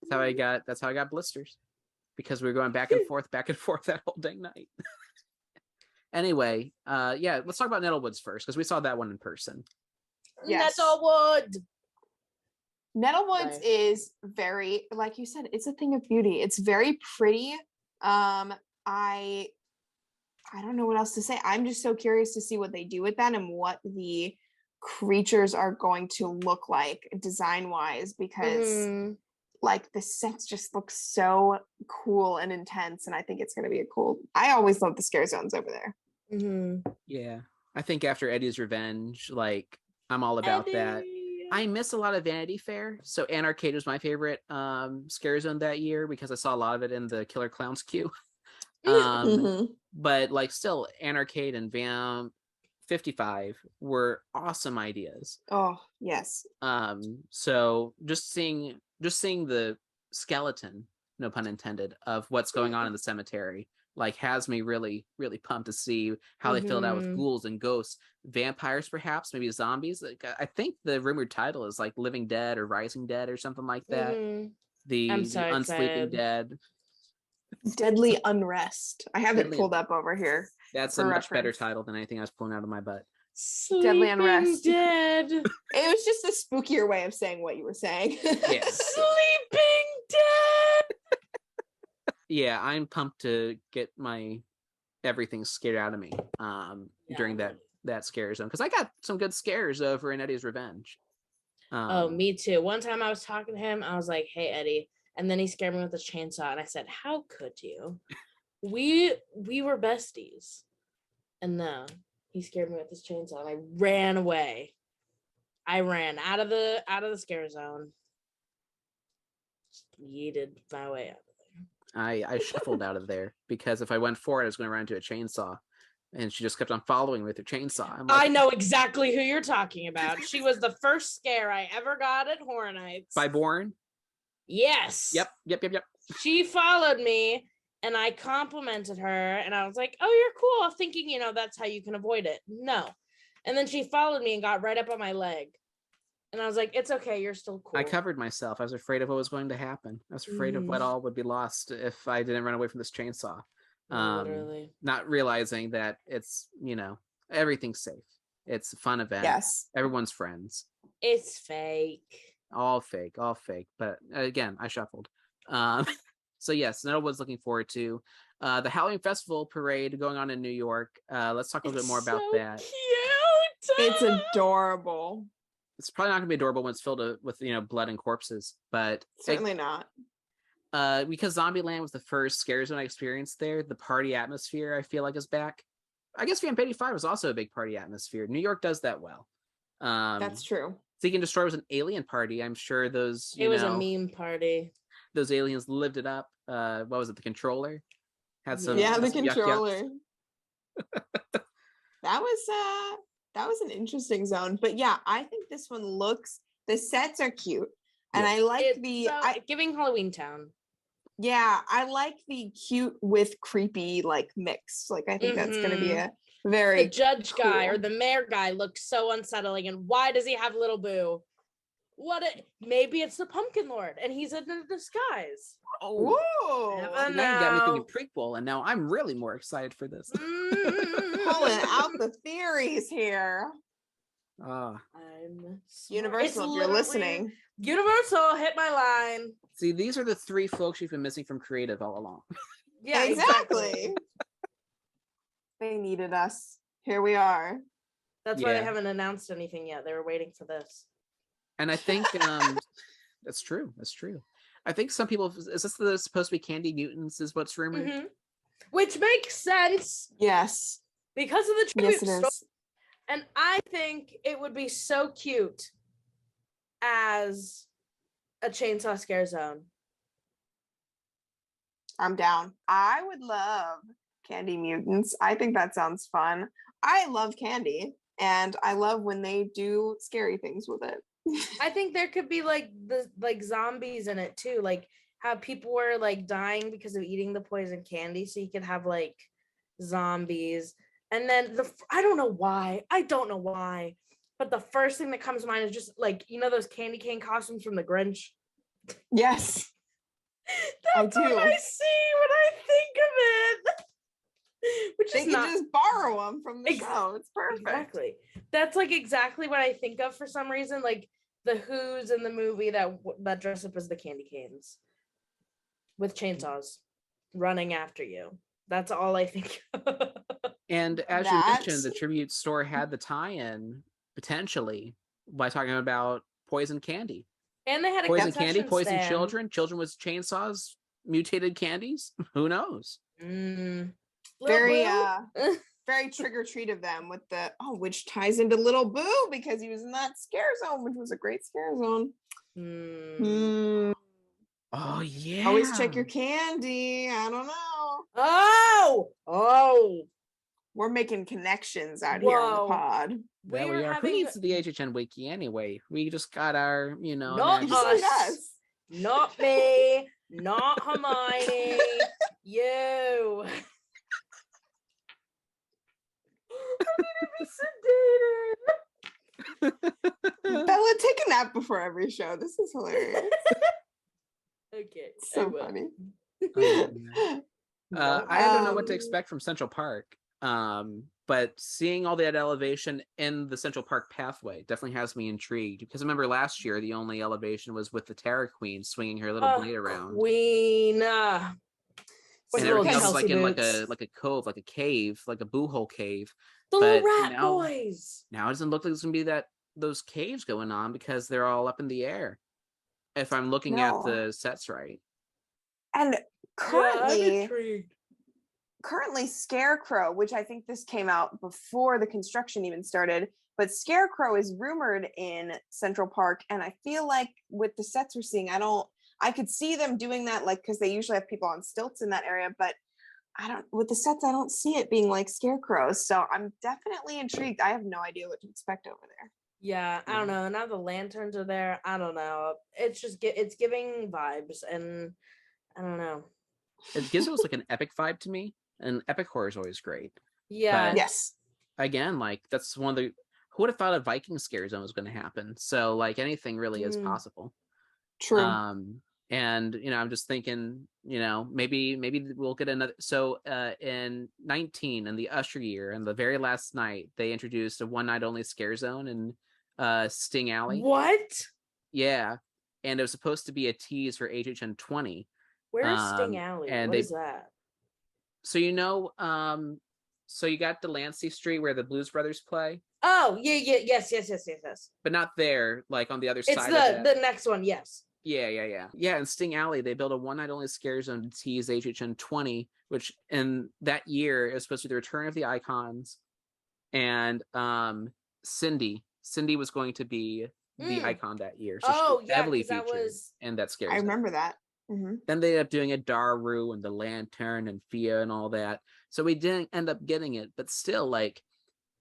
That's how I got blisters, because we were going back and forth that whole dang night. Anyway, let's talk about Nettlewoods first, because we saw that one in person. Yes. Nettlewoods is very, like you said, it's a thing of beauty. It's very pretty. I don't know what else to say. I'm just so curious to see what they do with that and what the creatures are going to look like design wise, because like the sets just look so cool and intense, and I think it's going to be I always love the scare zones over there. Yeah, I think after Eddie's Revenge, like I'm all about that. I miss a lot of Vanity Fair, so Anarcade was my favorite scare zone that year because I saw a lot of it in the Killer Clowns queue. But like still Anarcade and Vamp 55 were awesome ideas. Oh yes. So just seeing the skeleton, no pun intended, of what's going on in the cemetery like has me really, really pumped to see how they filled out with ghouls and ghosts, vampires, perhaps maybe zombies. Like I think the rumored title is like Living Dead or Rising Dead or something like that. The Unsleeping Dead. Deadly Unrest. I have it pulled up over here. That's a much better title than anything I was pulling out of my butt. Deadly Unrest. Dead. It was just a spookier way of saying what you were saying. Yeah. Sleeping Dead. Yeah, I'm pumped to get my everything scared out of me during that scare zone, because I got some good scares over in Eddie's Revenge. Me too. One time I was talking to him, I was like, "Hey, Eddie," and then he scared me with a chainsaw, and I said, "How could you? We were besties." And no, he scared me with his chainsaw, and I ran away. I ran out of the scare zone. Just yeeted my way out. I shuffled out of there because if I went forward, I was going to run into a chainsaw, and she just kept on following me with her chainsaw. I'm like, I know exactly who you're talking about. She was the first scare I ever got at Horror Nights. By Bourne? Yes. Yep. She followed me, and I complimented her, and I was like, "Oh, you're cool," thinking, that's how you can avoid it. No. And then she followed me and got right up on my leg. And I was like, "It's okay, you're still cool." I covered myself. I was afraid of what was going to happen. I was afraid of what all would be lost if I didn't run away from this chainsaw. Literally. Not realizing that it's, everything's safe. It's a fun event. Yes. Everyone's friends. It's fake. All fake. But again, I shuffled. So yes, Nettlewood's looking forward to the Halloween Festival parade going on in New York. Let's talk a little bit more about that. Cute. It's adorable. It's probably not gonna be adorable when it's filled with blood and corpses, but certainly not. Because Zombieland was the first scare zone I experienced there. The party atmosphere I feel like is back. I guess Vamp 85 was also a big party atmosphere. New York does that well. That's true. Seek and Destroy was an alien party. I'm sure those. It was a meme party. Those aliens lived it up. What was it? The controller had some. Yeah, the some controller. That was an interesting zone, but yeah, I think this one the sets are cute, and I like giving Halloween Town. Yeah, I like the cute with creepy mix. I think that's going to be a very the judge guy or the mayor guy looks so unsettling, and why does he have Lil Boo? Maybe it's the Pumpkin Lord and he's in a disguise. Oh, Ooh. now you got me thinking prequel, and now I'm really more excited for this. Pulling out the theories here. Ah, I'm Universal, if you're listening. Universal, hit my line. see, these are the three folks you've been missing from creative all along. Yeah, exactly. They needed us. Here we are. That's why they haven't announced anything yet. They were waiting for this. And I think that's true. That's true. I think some people, is this supposed to be Candy Mutants is what's rumored? Mm-hmm. Which makes sense. Yes. Because of the tribute Yes, it is. And I think it would be so cute as a Chainsaw Scare Zone. I'm down. I would love Candy Mutants. I think that sounds fun. I love candy, and I love when they do scary things with it. I think there could be like zombies in it too, like how people were like dying because of eating the poison candy, so you could have like zombies. And then I don't know why, but the first thing that comes to mind is just like, you know, those candy cane costumes from the Grinch. Yes. That's what I see when I think of it. Which they can just borrow them from the show. It's perfect. Exactly. That's like exactly what I think of for some reason. Like the Who's in the movie that dress up as the candy canes with chainsaws running after you. That's all I think of. And as you mentioned, the tribute store had the tie-in potentially by talking about poison candy. And they had a poison candy, poison stand. children with chainsaws, mutated candies. Who knows? Very very trick or treat of them with the which ties into Lil Boo because he was in that scare zone, which was a great scare zone. Oh yeah. Always check your candy. I don't know. Oh. We're making connections out here on the pod. There we are. Who needs the HHN wiki anyway? We just got our, not us. Not me. Not Hermione. You. Bella, take a nap before every show. This is hilarious. Okay. So funny. I don't know what to expect from Central Park. But seeing all that elevation in the Central Park pathway definitely has me intrigued, because I remember last year the only elevation was with the Terror Queen swinging her little blade around. Queen. And everything else was like in like a cove, like a cave, like a boo hole cave. The little rat boys. Now it doesn't look like there's gonna be those caves going on because they're all up in the air. If I'm looking at the sets right. And currently Scarecrow, which I think this came out before the construction even started, but Scarecrow is rumored in Central Park, and I feel like with the sets we're seeing, I could see them doing that, like, because they usually have people on stilts in that area, but with the sets I don't see it being like Scarecrow, so I'm definitely intrigued. I have no idea what to expect over there. Yeah, I don't know. Now the lanterns are there. I don't know. It's just it's giving vibes, and I don't know. It gives us like an epic vibe to me, and epic horror is always great. Yeah. But yes. Again, like that's one of the who would have thought a Viking scare zone was going to happen? So like anything really is possible. True. And I'm just thinking, maybe we'll get another. So in 19, in the Usher year, and the very last night, they introduced a one night only scare zone in Sting Alley. What? Yeah, and it was supposed to be a tease for HHN 20. Where's Sting Alley? And what is that? So so you got Delancey Street where the Blues Brothers play. Oh yeah, yes. But not there, like on the other side. It's the next one, yes. Yeah. In Sting Alley, they built a one night only scare zone to tease HHN 20, which in that year it was supposed to be the return of the icons, and Cindy was going to be the icon that year. So she was heavily featured in that scare zone. I remember that. Mm-hmm. Then they ended up doing a Daru and the Lantern and Fia and all that. So we didn't end up getting it, but still, like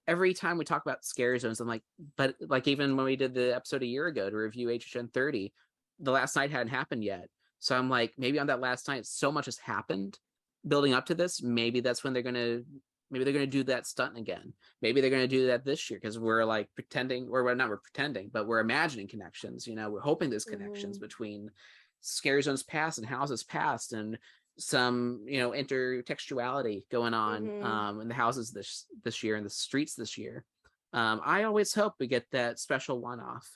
every time we talk about scare zones, I'm like, but like even when we did the episode a year ago to review HHN 30, the last night hadn't happened yet. So I'm like, maybe on that last night, so much has happened building up to this. Maybe that's when they're going to Maybe they're going to do that stunt again. Maybe they're going to do that this year because we're like pretending, or we're not, we're pretending, but we're imagining connections. You know, we're hoping there's connections between Scary Zones past and Houses past, and some, you know, intertextuality going on in the houses this year and the streets this year. I always hope we get that special one-off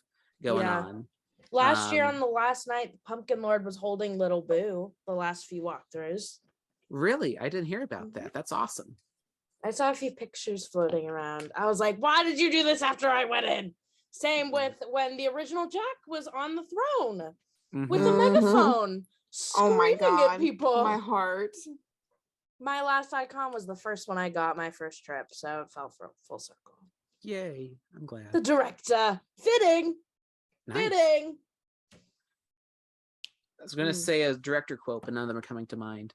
going on. Last year on the last night, the Pumpkin Lord was holding Little Boo the last few walkthroughs. Really? I didn't hear about that. That's awesome. I saw a few pictures floating around. I was like, why did you do this after I went in? Same with when the original Jack was on the throne with a megaphone screaming at people. My heart. My last icon was the first one I got my first trip, so it fell for full circle. Yay. I'm glad. The director. Fitting. Nice. Fitting. I was going to say a director quote, but none of them are coming to mind.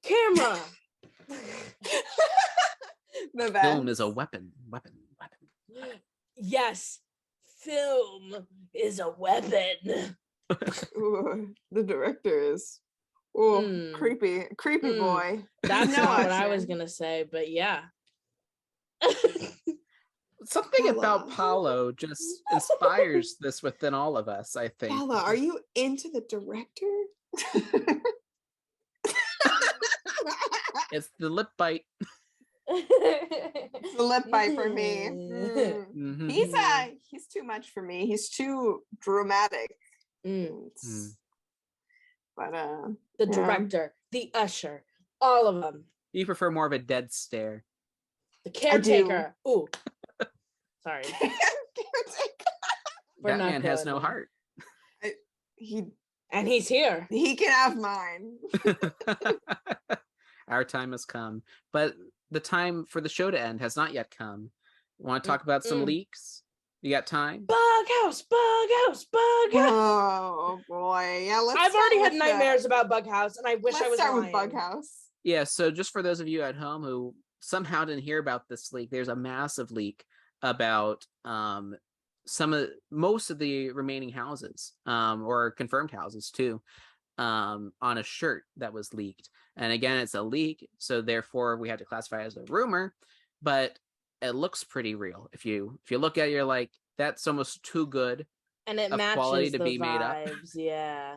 Camera. The best. Film is a weapon. Yes, film is a weapon. Ooh, the director is creepy boy. That's not what I was gonna say, but yeah. Something about Paulo just inspires this within all of us, I think. Paula, are you into the director? It's the lip bite. The lip bite for me. He's too much for me. He's too dramatic. But the director, the usher, all of them. You prefer more of a dead stare. The caretaker. Ooh. Sorry. That man has no heart. And he's here. He can have mine. Our time has come, but the time for the show to end has not yet come. Want to talk about some leaks? You got time? Bughouse. Oh boy, yeah. I've already had nightmares about Bughouse, and I wish I was start lying. with Bughouse. Yeah. So just for those of you at home who somehow didn't hear about this leak, there's a massive leak about most of the remaining houses, or confirmed houses too, on a shirt that was leaked. And again, it's a leak, so therefore we had to classify it as a rumor, but it looks pretty real. If you look at it, you're like, that's almost too good and it of matches quality to the be vibes, made up. Yeah.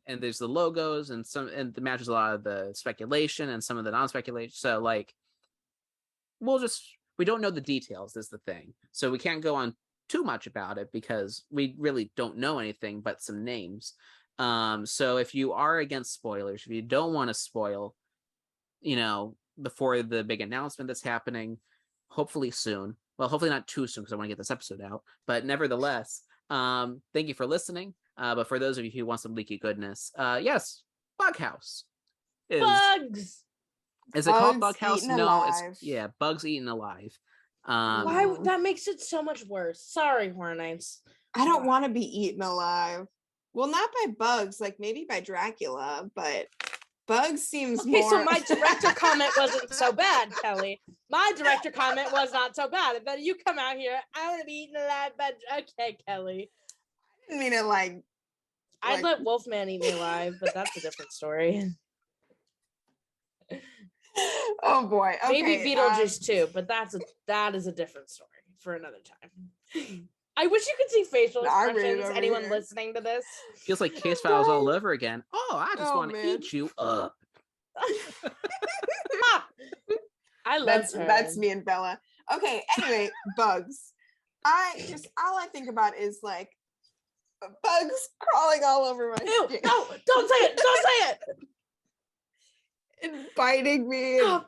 And there's the logos and it matches a lot of the speculation and some of the non-speculation. So like, we don't know the details is the thing. So we can't go on too much about it because we really don't know anything but some names. So if you are against spoilers, if you don't want to spoil, you know, before the big announcement that's happening, hopefully soon. Well, hopefully not too soon because I want to get this episode out. But nevertheless, thank you for listening. But for those of you who want some leaky goodness, yes, Bughouse. Bugs. Is it called Bughouse? No, alive. It's Bugs Eaten Alive. Why? That makes it so much worse. Sorry, Hornites. I don't want to be eaten alive. Well, not by bugs, like maybe by Dracula, but bugs seems more. Okay, so my director comment wasn't so bad, Kelly. My director comment was not so bad. But you come out here, I want to be eaten alive, but okay, Kelly. I mean it like I'd let Wolfman eat me alive, but that's a different story. Oh boy. Okay, maybe Beetlejuice too, but that is a different story for another time. I wish you could see facial expressions. Anyone listening to this feels like case files all over again. Oh, I just want to eat you up. I love her. That's me and Bella. Okay. Anyway, bugs. All I think about is like bugs crawling all over my skin. No, don't say it. Don't say it. And biting me. No.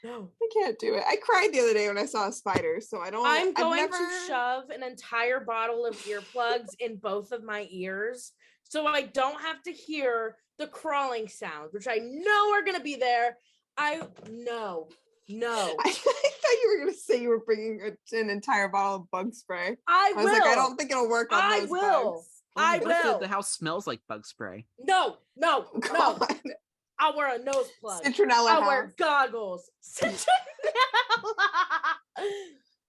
I can't do it. I cried the other day when I saw a spider, so I don't. I'm going to shove an entire bottle of earplugs in both of my ears so I don't have to hear the crawling sounds, which I know are going to be there. No. I thought you were going to say you were bringing an entire bottle of bug spray. I was like, I don't think it'll work on those bugs. I will. The house smells like bug spray. No. I'll wear a nose plug. Citronella. I'll wear goggles. Citronella.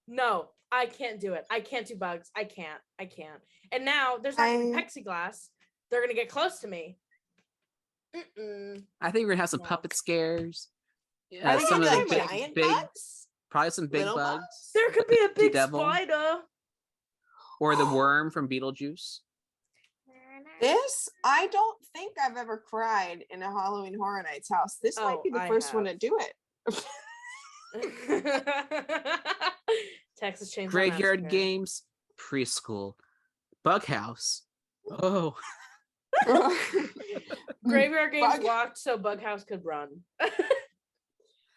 No, I can't do it. I can't do bugs. I can't. And now there's not plexiglass. They're gonna get close to me. I think we're gonna have some puppet scares. Are they Some gonna of be the like giant big, bugs? probably some big Little bugs. bugs? There could be a big devil. spider. Or the worm from Beetlejuice. This, I don't think I've ever cried in a Halloween Horror Nights house. This might be the first one to do it. Texas Chainsaw Graveyard Massacre. Games, preschool, Bug House. Oh. Graveyard Games walked so Bughouse could run.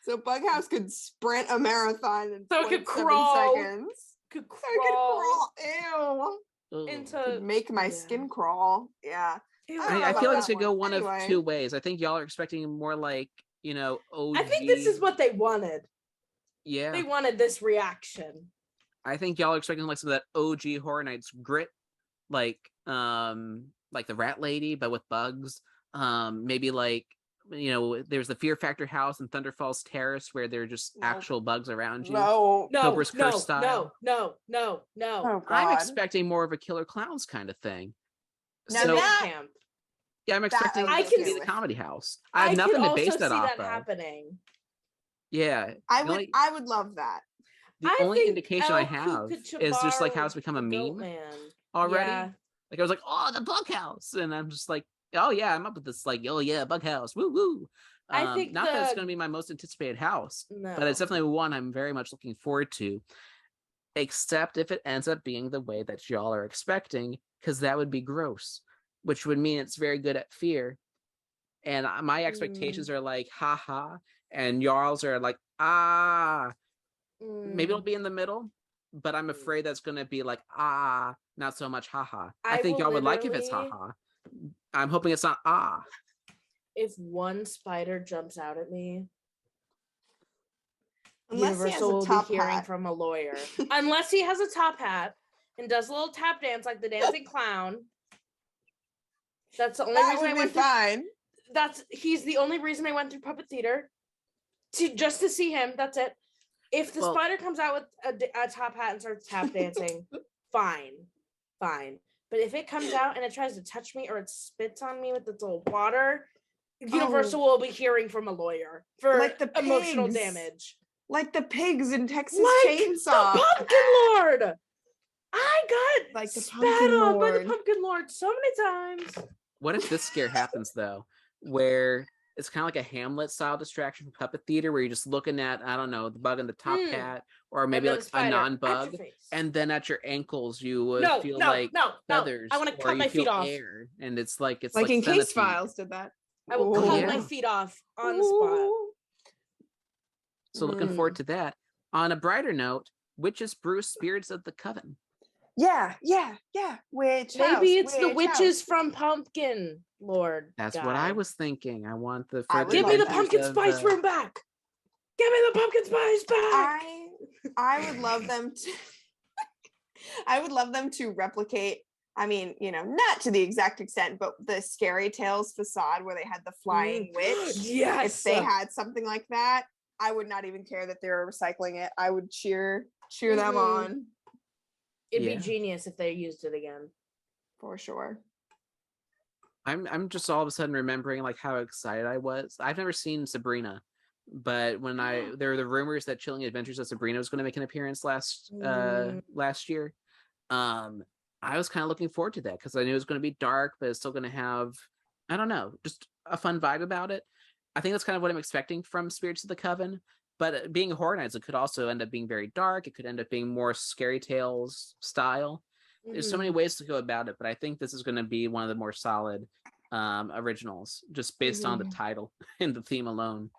So Bughouse could sprint a marathon in so it could crawl. seconds. Could So it could crawl. Ew. Into make my skin crawl. Yeah. I feel like this could go one of two ways. I think y'all are expecting more like, you know, OG. I think this is what they wanted. Yeah. They wanted this reaction. I think y'all are expecting like some of that OG Horror Nights grit, like the Rat Lady, but with bugs. Maybe like, you know, there's the Fear Factor house in Thunder Falls Terrace where there are just actual bugs around you. Cobra's Curse style. No. Oh, I'm expecting more of a Killer Clowns kind of thing. Now So, camp. yeah, I'm expecting I it to can be the comedy house. I have nothing to base that off of. Happening. Yeah. I would love that. The only indication I have is just like how it's become a meme already. Yeah. Like I was like, oh, the Bug House, and I'm just like, oh yeah, I'm up with this. Like, oh yeah, Bug House, woo woo. I think not that it's going to be my most anticipated house, but it's definitely one I'm very much looking forward to. Except if it ends up being the way that y'all are expecting, because that would be gross, which would mean it's very good at fear. And my expectations are like, haha, and y'all's are like, ah. Maybe it'll be in the middle, but I'm afraid that's going to be like, ah, not so much haha. I think y'all would like if it's haha. I'm hoping it's not ah. If one spider jumps out at me, Universal will be hearing from a lawyer. Unless he has a top hat and does a little tap dance like the dancing clown. That's the only reason I went fine. He's the only reason I went through puppet theater. Just to see him. That's it. If the spider comes out with a top hat and starts tap dancing, fine. But if it comes out and it tries to touch me or it spits on me with its little water, Universal will be hearing from a lawyer for like the emotional pigs. Damage. Like the pigs in Texas Like Chainsaw. the Pumpkin Lord. I got like the spat on by the Pumpkin Lord so many times. What if this scare happens though, where it's kind of like a Hamlet style distraction from puppet theater where you're just looking at, I don't know, the bug in the top hat, or maybe like a non-bug, and then at your ankles you would feel like feathers. I want to cut my feet off. Air, and it's like like in Case Files did that. I will cut my feet off on the spot. So looking forward to that. On a brighter note, Witches Brew Spirits of the Coven. Yeah. Maybe it's the witches from Pumpkin Lord. That's what I was thinking. I want the give me the pumpkin spice room back. Give me the pumpkin spice back. I would love them to I would love them to replicate, I mean, you know, not to the exact extent, but the Scary Tales facade where they had the flying witch. Yes. If they had something like that, I would not even care that they were recycling it. I would cheer them on. It'd be genius if they used it again. For sure. I'm just all of a sudden remembering like how excited I was. I've never seen Sabrina, but when there were the rumors that Chilling Adventures of Sabrina was going to make an appearance last year, I was kind of looking forward to that because I knew it was going to be dark, but it's still going to have, I don't know, just a fun vibe about it. I think that's kind of what I'm expecting from Spirits of the Coven. But being Horror Nights, it could also end up being very dark. It could end up being more Scary Tales style. There's so many ways to go about it, but I think this is going to be one of the more solid originals, just based on the title and the theme alone.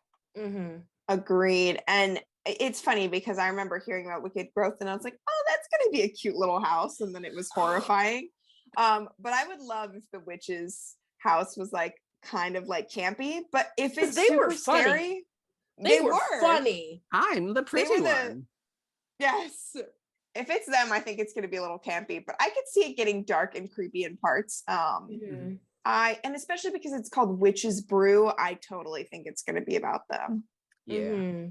Agreed. And it's funny because I remember hearing about Wicked Growth and I was like, oh, that's going to be a cute little house. And then it was horrifying. But I would love if the witch's house was like kind of like campy, but if it's super scary, they were funny. I'm the pretty one. Yes. If it's them, I think it's going to be a little campy, but I could see it getting dark and creepy in parts. And especially because it's called Witches Brew, I totally think it's going to be about them. Yeah.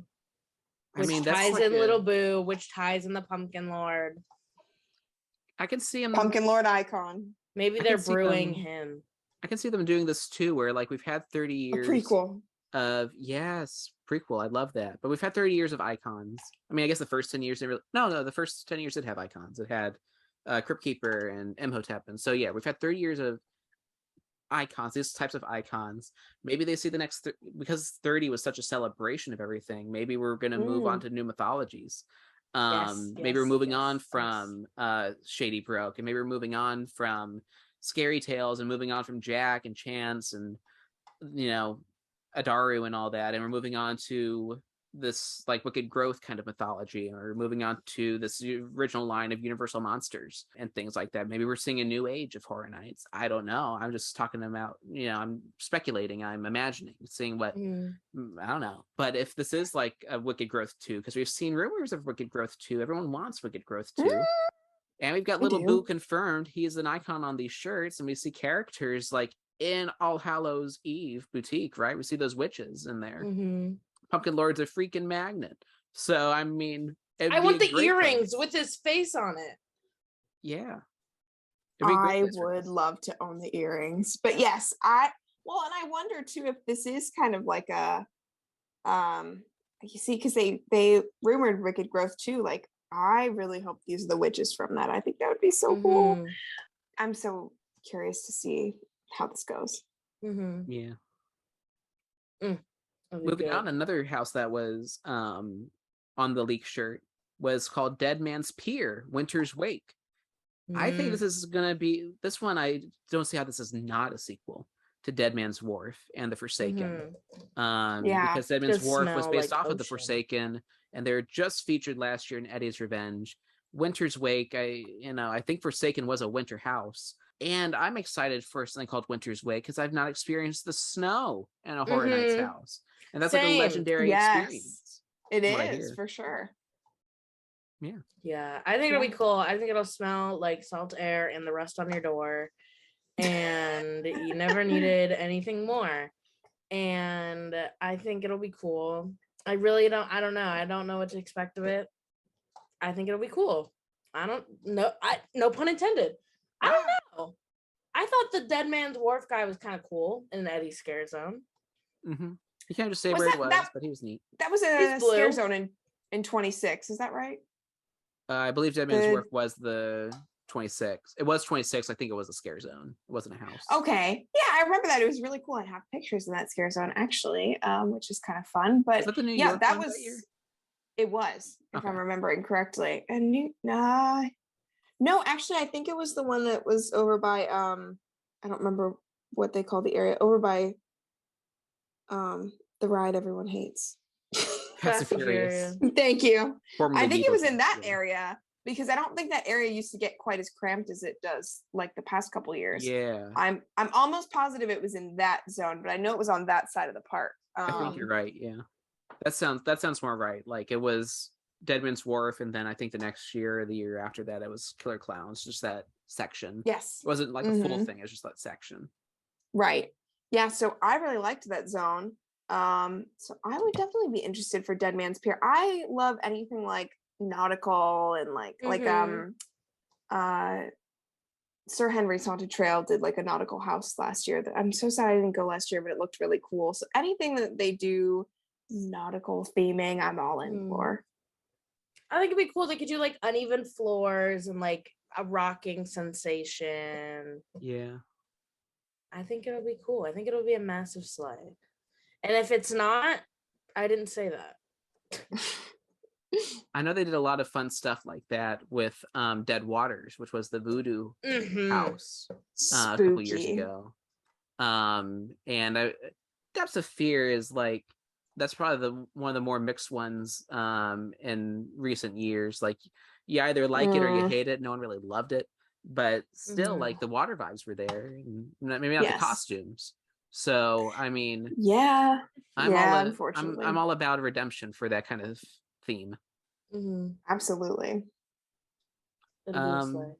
Which ties in Lil Boo, which ties in the Pumpkin Lord. I can see him. Pumpkin Lord icon. Maybe they're brewing him. I can see them doing this too, where like we've had 30 years. A prequel. Yes, prequel. I love that. But we've had 30 years of icons. I mean, I guess the first 10 years didn't really. No, the first 10 years did have icons. It had Crypt Keeper and Imhotep, and so yeah, we've had 30 years of icons, these types of icons. Maybe they see the next because 30 was such a celebration of everything. Maybe we're going to move on to new mythologies. Maybe we're moving on from Shady Broke, and maybe we're moving on from Scary Tales, and moving on from Jack and Chance and Adaru and all that, and we're moving on to this like Wicked Growth kind of mythology, or moving on to this original line of Universal monsters and things like that. Maybe we're seeing a new age of Horror Nights. I don't know. I'm just talking about, I'm speculating, I'm imagining, seeing what I don't know. But if this is like a Wicked Growth 2, because we've seen rumors of Wicked Growth 2, everyone wants Wicked Growth 2. And we've got Lil Boo confirmed. He is an icon on these shirts, and we see characters like in All Hallows Eve boutique, right? We see those witches in there. Pumpkin Lord's a freaking magnet. So I mean, I want the earrings with his face on it. Yeah. I would love to own the earrings. But yes, and I wonder too if this is kind of like a you see, because they rumored Wicked Growth too. Like, I really hope these are the witches from that. I think that would be so cool. I'm so curious to see how this goes. Yeah. Moving on, another house that was on the leak shirt was called Dead Man's Pier, Winter's Wake. I think this is going to be, this one, I don't see how this is not a sequel to Dead Man's Wharf and The Forsaken. Because Dead Man's Wharf was based off of The Forsaken, and they're just featured last year in Eddie's Revenge. Winter's Wake, I think Forsaken was a winter house. And I'm excited for something called Winter's Wake because I've not experienced the snow in a Horror Nights house. And that's like a legendary experience. It is, for sure. Yeah, I think it'll be cool. I think it'll smell like salt air and the rust on your door. And you never needed anything more. And I think it'll be cool. I don't know. I don't know what to expect of it. I think it'll be cool. I don't know. No pun intended. I don't know. I thought the Dead Man's Wharf guy was kind of cool in Eddie's Scare Zone. You can't just say where he was, but he was neat. That was a Scare Zone in 26. Is that right? I believe Dead Man's Wharf was the 26. It was 26. I think it was a Scare Zone. It wasn't a house. Okay. Yeah, I remember that. It was really cool. I have pictures in that Scare Zone, actually, which is kind of fun. But that the New York that was. It was, if I'm remembering correctly. And no, actually, I think it was the one that was over by I don't remember what they call the area, over by the ride everyone hates. Fast and Furious. Thank you. I think it was in that area, because I don't think that area used to get quite as cramped as it does like the past couple of years. Yeah. I'm almost positive it was in that zone, but I know it was on that side of the park. I think you're right. Yeah. That sounds more right. Like it was Dead Man's Wharf, and then I think the next year or the year after that it was Killer Clowns, just that section. Yes. It wasn't like a full thing, it was just that section. Right. Yeah, so I really liked that zone. So I would definitely be interested for Dead Man's Pier. I love anything like nautical and like Sir Henry's Haunted Trail did like a nautical house last year. I'm so sad I didn't go last year, but it looked really cool. So anything that they do nautical theming, I'm all in for. I think it'd be cool. They could do like uneven floors and like a rocking sensation. Yeah. I think it'll be cool. I think it'll be a massive slide. And if it's not, I didn't say that. I know they did a lot of fun stuff like that with Dead Waters, which was the voodoo house a couple years ago. And Depths of Fear is like, that's probably one of the more mixed ones in recent years. Like you either like it or you hate it. No one really loved it, but still like the water vibes were there, and maybe not the costumes. So I mean, I'm all about redemption for that kind of theme. Absolutely. Bella,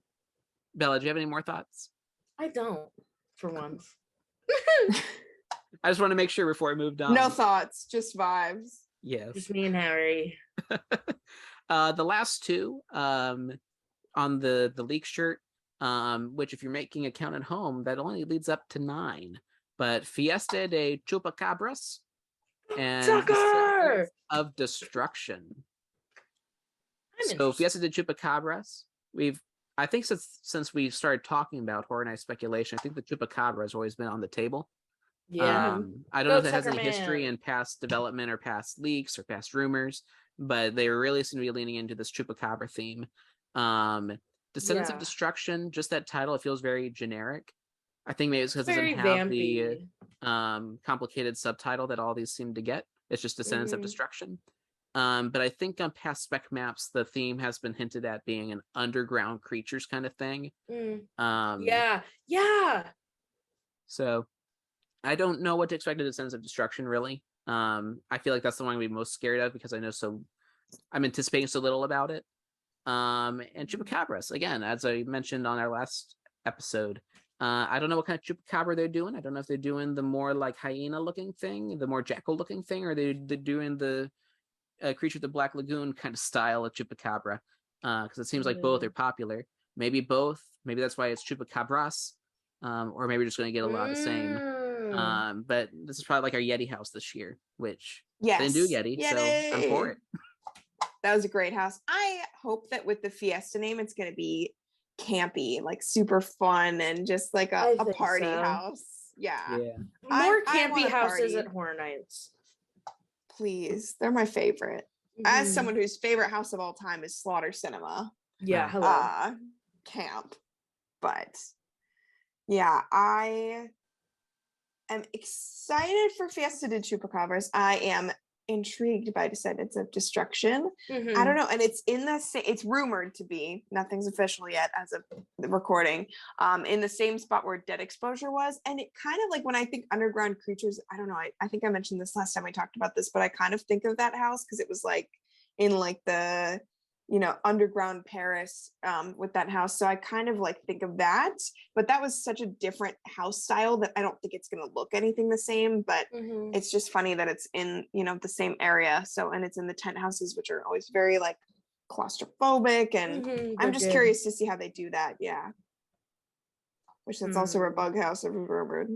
do you have any more thoughts? I don't, for once. I just want to make sure before I moved on. No thoughts, just vibes. Yes. Just me and Harry. The last two on the leak shirt, which if you're making a count at home, that only leads up to 9. But Fiesta de Chupacabras and Sucker! of Destruction. I'm So Fiesta de Chupacabras, I think since we started talking about Horror Night speculation, I think the Chupacabra has always been on the table. Yeah. I don't know if it has any history in past development or past leaks or past rumors, but they really seem to be leaning into this Chupacabra theme. Descendants of Destruction, just that title, it feels very generic. I think maybe it's because it doesn't have the complicated subtitle that all these seem to get. It's just Descendants of Destruction. But I think on past spec maps, the theme has been hinted at being an underground creatures kind of thing. Yeah. So I don't know what to expect of Descendants of Destruction, really. I feel like that's the one I'm gonna be most scared of because I'm anticipating so little about it. And Chupacabras, again, as I mentioned on our last episode, I don't know what kind of Chupacabra they're doing. I don't know if they're doing the more like hyena looking thing, the more jackal looking thing, or they're doing the Creature of the Black Lagoon kind of style of Chupacabra, because it seems like both are popular. Maybe both. Maybe that's why it's Chupacabras, or maybe we're just going to get a lot of the same. But this is probably like our Yeti house this year, which they didn't do Yeti, so I'm for it. That was a great house. I hope that with the Fiesta name, it's going to be campy, like super fun, and just like a party house. Yeah. More campy houses at Horror Nights. Please, they're my favorite. As someone whose favorite house of all time is Slaughter Cinema. Yeah, hello. Camp. But yeah, I am excited for Fiesta de Chupacabras. I am intrigued by Descendants of Destruction. I don't know, and it's in the same, it's rumored to be, nothing's official yet as of the recording, in the same spot where Dead Exposure was. And it kind of like, when I think underground creatures, I don't know, I think I mentioned this last time we talked about this, but I kind of think of that house because it was like in like the, you know, underground Paris, with that house. So I kind of like think of that, but that was such a different house style that I don't think it's going to look anything the same, but it's just funny that it's in, you know, the same area. So, and it's in the tent houses, which are always very like claustrophobic, and I'm just curious to see how they do that. Yeah. Which that's also where Bug House are rumored.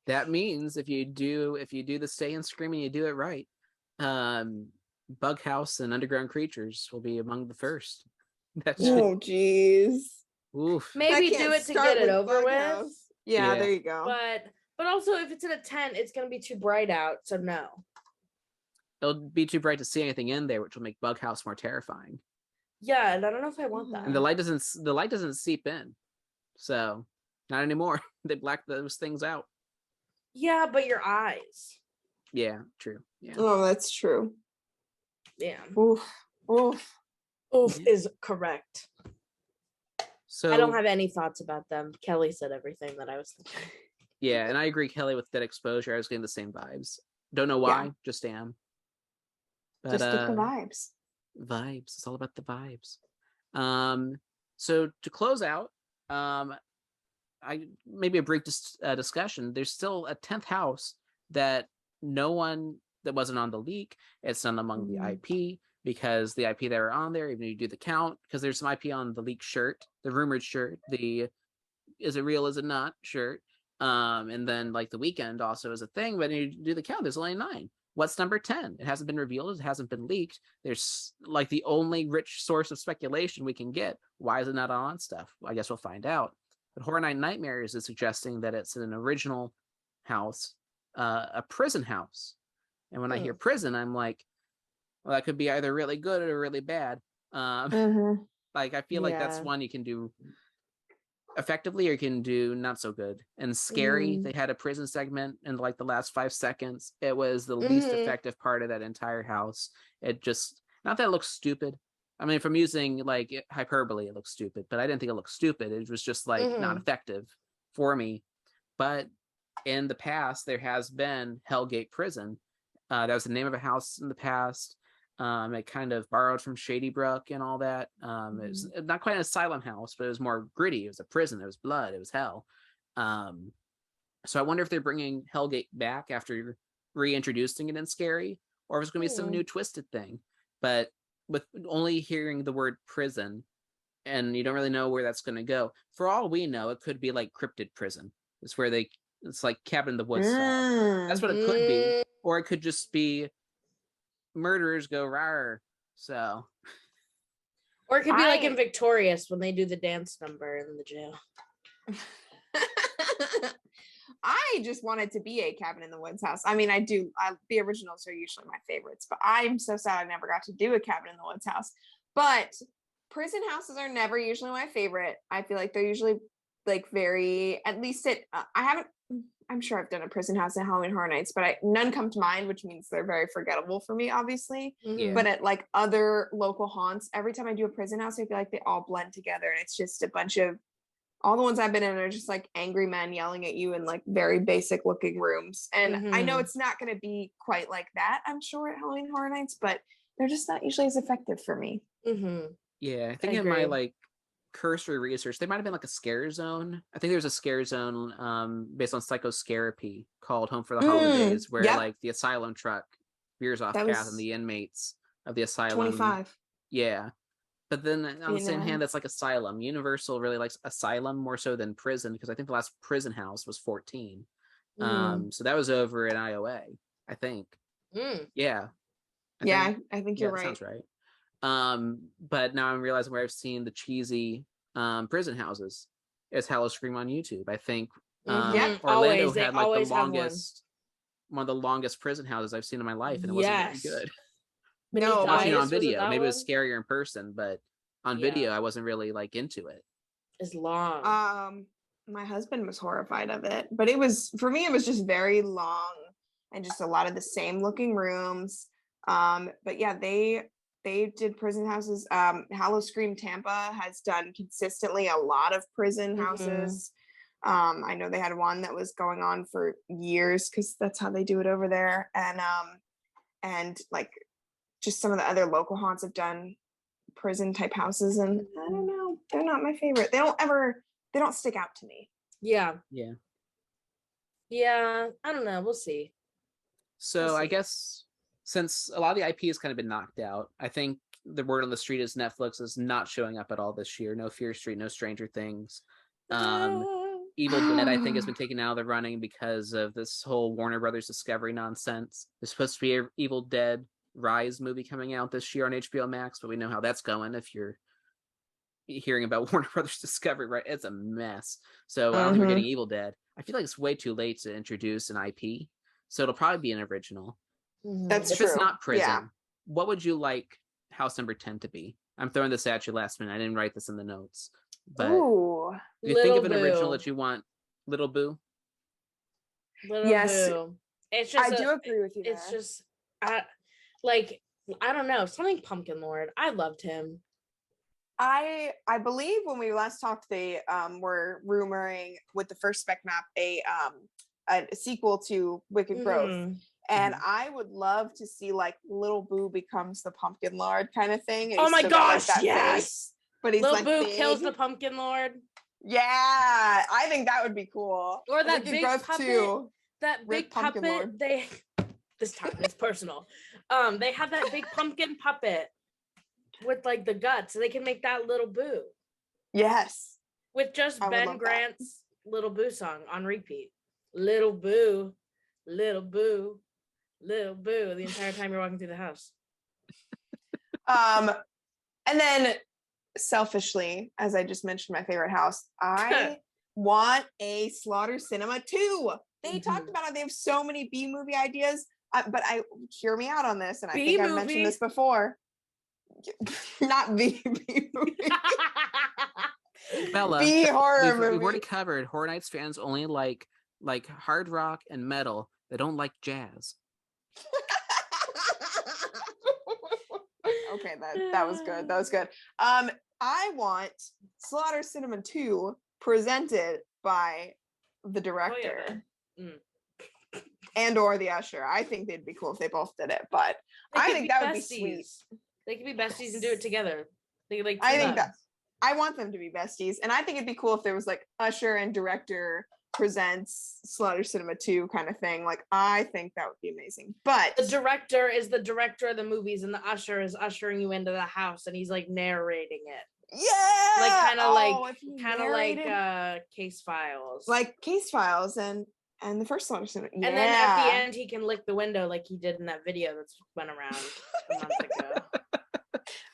That means if you do the Stay and Screaming, you do it right. Bug House and Underground Creatures will be among the first. Oh geez. Oof. Maybe do it to get it over with. Yeah, there you go. But also if it's in a tent, it's gonna be too bright out, so no. It'll be too bright to see anything in there, which will make Bug House more terrifying. Yeah, and I don't know if I want that. And the light doesn't seep in. So not anymore. They black those things out. Yeah, but your eyes. Yeah, true. Yeah. Oh, that's true. Yeah. Oof is correct. So I don't have any thoughts about them. Kelly said everything that I was thinking. Yeah, and I agree, Kelly, with Dead Exposure. I was getting the same vibes. Don't know why, just am. But, just get the vibes. Vibes. It's all about the vibes. So to close out, maybe a brief discussion. There's still a 10th house that no one that wasn't on the leak. It's not among the IP, because the IP that are on there, even if you do the count, because there's some IP on the leaked shirt, the rumored shirt, the is it real, is it not shirt. And then like the Weeknd also is a thing, but when you do the count, there's only 9. What's number 10? It hasn't been revealed, it hasn't been leaked. There's like the only rich source of speculation we can get. Why is it not on stuff? I guess we'll find out. But Horror Night Nightmares is suggesting that it's an original house, a prison house. And when I hear prison, I'm like, well, that could be either really good or really bad. Like, I feel like that's one you can do effectively, or you can do not so good. And Scary, they had a prison segment in like the last 5 seconds. It was the least effective part of that entire house. It just, not that it looks stupid. I mean, if I'm using like hyperbole, it looks stupid, but I didn't think it looked stupid. It was just like not effective for me. But in the past, there has been Hellgate Prison. That was the name of a house in the past. It kind of borrowed from Shady Brook and all that. It was not quite an asylum house, but it was more gritty. It was a prison. It was blood. It was hell. So I wonder if they're bringing Hellgate back after reintroducing it in Scary, or if it's going to be some new twisted thing. But with only hearing the word prison, and you don't really know where that's going to go. For all we know, it could be like cryptid prison. It's where it's like cabin in the woods style. That's what it could be, or it could just be murderers go rawr. So, or it could be like in Victorious when they do the dance number in the jail. I just wanted to be a cabin in the woods house. I mean, the originals are usually my favorites, but I'm so sad I never got to do a cabin in the woods house. But prison houses are never usually my favorite. I feel like they're usually like very, at least I'm sure I've done a prison house in Halloween Horror Nights, but none come to mind, which means they're very forgettable for me, obviously. Yeah. But at like other local haunts, every time I do a prison house, I feel like they all blend together, and it's just a bunch of, all the ones I've been in are just like angry men yelling at you in like very basic looking rooms. And I know it's not going to be quite like that, I'm sure, at Halloween Horror Nights, but they're just not usually as effective for me. Yeah, I think in my like cursory research, there might have been like a scare zone. I think there's a scare zone based on psychoscarapy called Home for the Holidays, where like the asylum truck veers off path and the inmates of the asylum. 25. Yeah. But then on the same hand, it's like asylum. Universal really likes asylum more so than prison, because I think the last prison house was 14. So that was over in IOA, I think. Yeah. I think you're right. That sounds right. But now I'm realizing where I've seen the cheesy prison houses is Hallow Scream on YouTube. I think Orlando had like one of the longest prison houses I've seen in my life, and it wasn't very good. No, watching it on video, maybe it was scarier in person, but on video I wasn't really like into it. It's long. My husband was horrified of it, but it was, for me, it was just very long and just a lot of the same looking rooms. But yeah, they did prison houses. Hallow Scream Tampa has done consistently a lot of prison houses. I know they had one that was going on for years because that's how they do it over there. And like just some of the other local haunts have done prison type houses, and I don't know, they're not my favorite. They don't stick out to me. Yeah, I don't know, we'll see. So I guess since a lot of the IP has kind of been knocked out, I think the word on the street is Netflix is not showing up at all this year. No Fear Street, no Stranger Things. Evil Dead, I think, has been taken out of the running because of this whole Warner Brothers Discovery nonsense. There's supposed to be an Evil Dead Rise movie coming out this year on HBO Max, but we know how that's going if you're hearing about Warner Brothers Discovery, right? It's a mess. So I don't think we're getting Evil Dead. I feel like it's way too late to introduce an IP, so it'll probably be an original. That's if true. It's not prison, what would you like house number 10 to be? I'm throwing this at you last minute. I didn't write this in the notes, but do you think of an original that you want? Little Boo? Yes. Boo. It's just I do agree with you there. It's just like, I don't know, something Pumpkin Lord. I loved him. I believe when we last talked, they were rumoring with the first spec map a sequel to Wicked Growth. And I would love to see like Little Boo becomes the Pumpkin Lord kind of thing. Oh my gosh, like yes! Face, but he's Lil like Boo big. kills the Pumpkin Lord. Yeah, I think that would be cool. Or that Wicked big Growth puppet. too. That big puppet. Lord. This time it's personal. They have that big pumpkin puppet with like the guts, so they can make that Little Boo. Yes. With just Ben Grant's Little Boo song on repeat. Little Boo, Little Boo, Little Boo, the entire time you're walking through the house. And then selfishly, as I just mentioned, my favorite house, I want a Slaughter Cinema 2. They talked about it. They have so many B movie ideas, but hear me out on this, and I think I've mentioned this before. Not B movie. Bella, B horror movie. We've already covered Horror Nights fans only like hard rock and metal. They don't like jazz. Okay, that was good. That was good. I want Slaughter Cinema 2 presented by the director and or the usher. I think they'd be cool if they both did it, but I think that would be sweet. They could be besties and do it together. They could, I think that I want them to be besties, and I think it'd be cool if there was like usher and director presents Slaughter Cinema 2 kind of thing. Like, I think that would be amazing. But the director is the director of the movies, and the usher is ushering you into the house, and he's like narrating it. Yeah, Like kind of narrated. like Case Files. Like Case Files and the first Slaughter Cinema. Yeah. And then at the end, he can lick the window like he did in that video that's went around a month ago.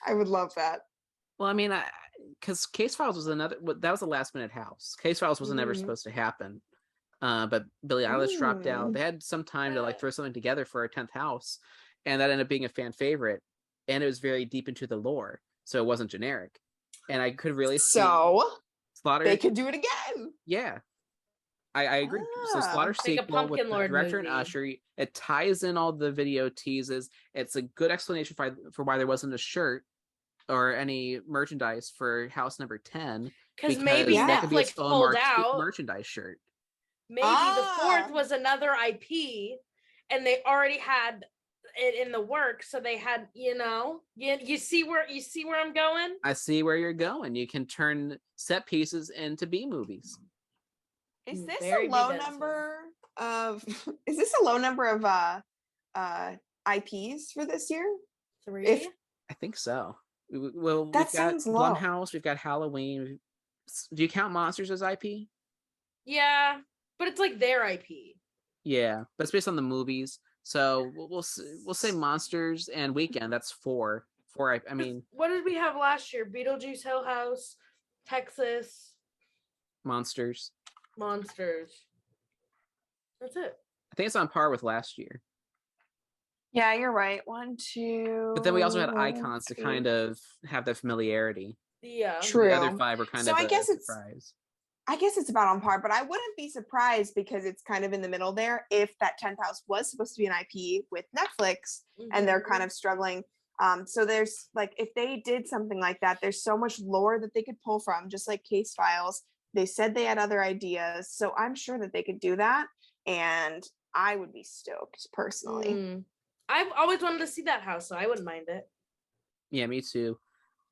I would love that. Well, I mean, because Case Files was that was a last minute house. Case Files wasn't ever supposed to happen. But Billie Eilish dropped out. They had some time to like throw something together for a 10th house, and that ended up being a fan favorite. And it was very deep into the lore, so it wasn't generic. And I could really see Slaughter. They could do it again. Yeah, I agree. So Slaughter sequel with the director and usher. It ties in all the video teases. It's a good explanation for why there wasn't a shirt or any merchandise for house number 10. Because maybe Netflix pulled out merchandise shirt. Maybe the fourth was another IP, and they already had it in the works, so they had, you see where I'm going? I see where you're going. You can turn set pieces into B movies. Is this a low number of IPs for this year? 3? I think so. Well, that we've got low. Blumhouse, we've got Halloween. Do you count Monsters as IP? Yeah, but it's like their IP. Yeah, but it's based on the movies. So we'll say Monsters and Weeknd. That's 4. I mean, what did we have last year? Beetlejuice, Hill House, Texas, Monsters. That's it. I think it's on par with last year. Yeah, you're right. 1, 2. But then we also had icons to kind of have that familiarity. Yeah, true. The other 5 were kind of a surprise. I guess it's about on par, but I wouldn't be surprised because it's kind of in the middle there if that 10th house was supposed to be an IP with Netflix and they're kind of struggling. So there's like, if they did something like that, there's so much lore that they could pull from, just like Case Files. They said they had other ideas, so I'm sure that they could do that, and I would be stoked personally. I've always wanted to see that house, so I wouldn't mind it. Yeah, me too.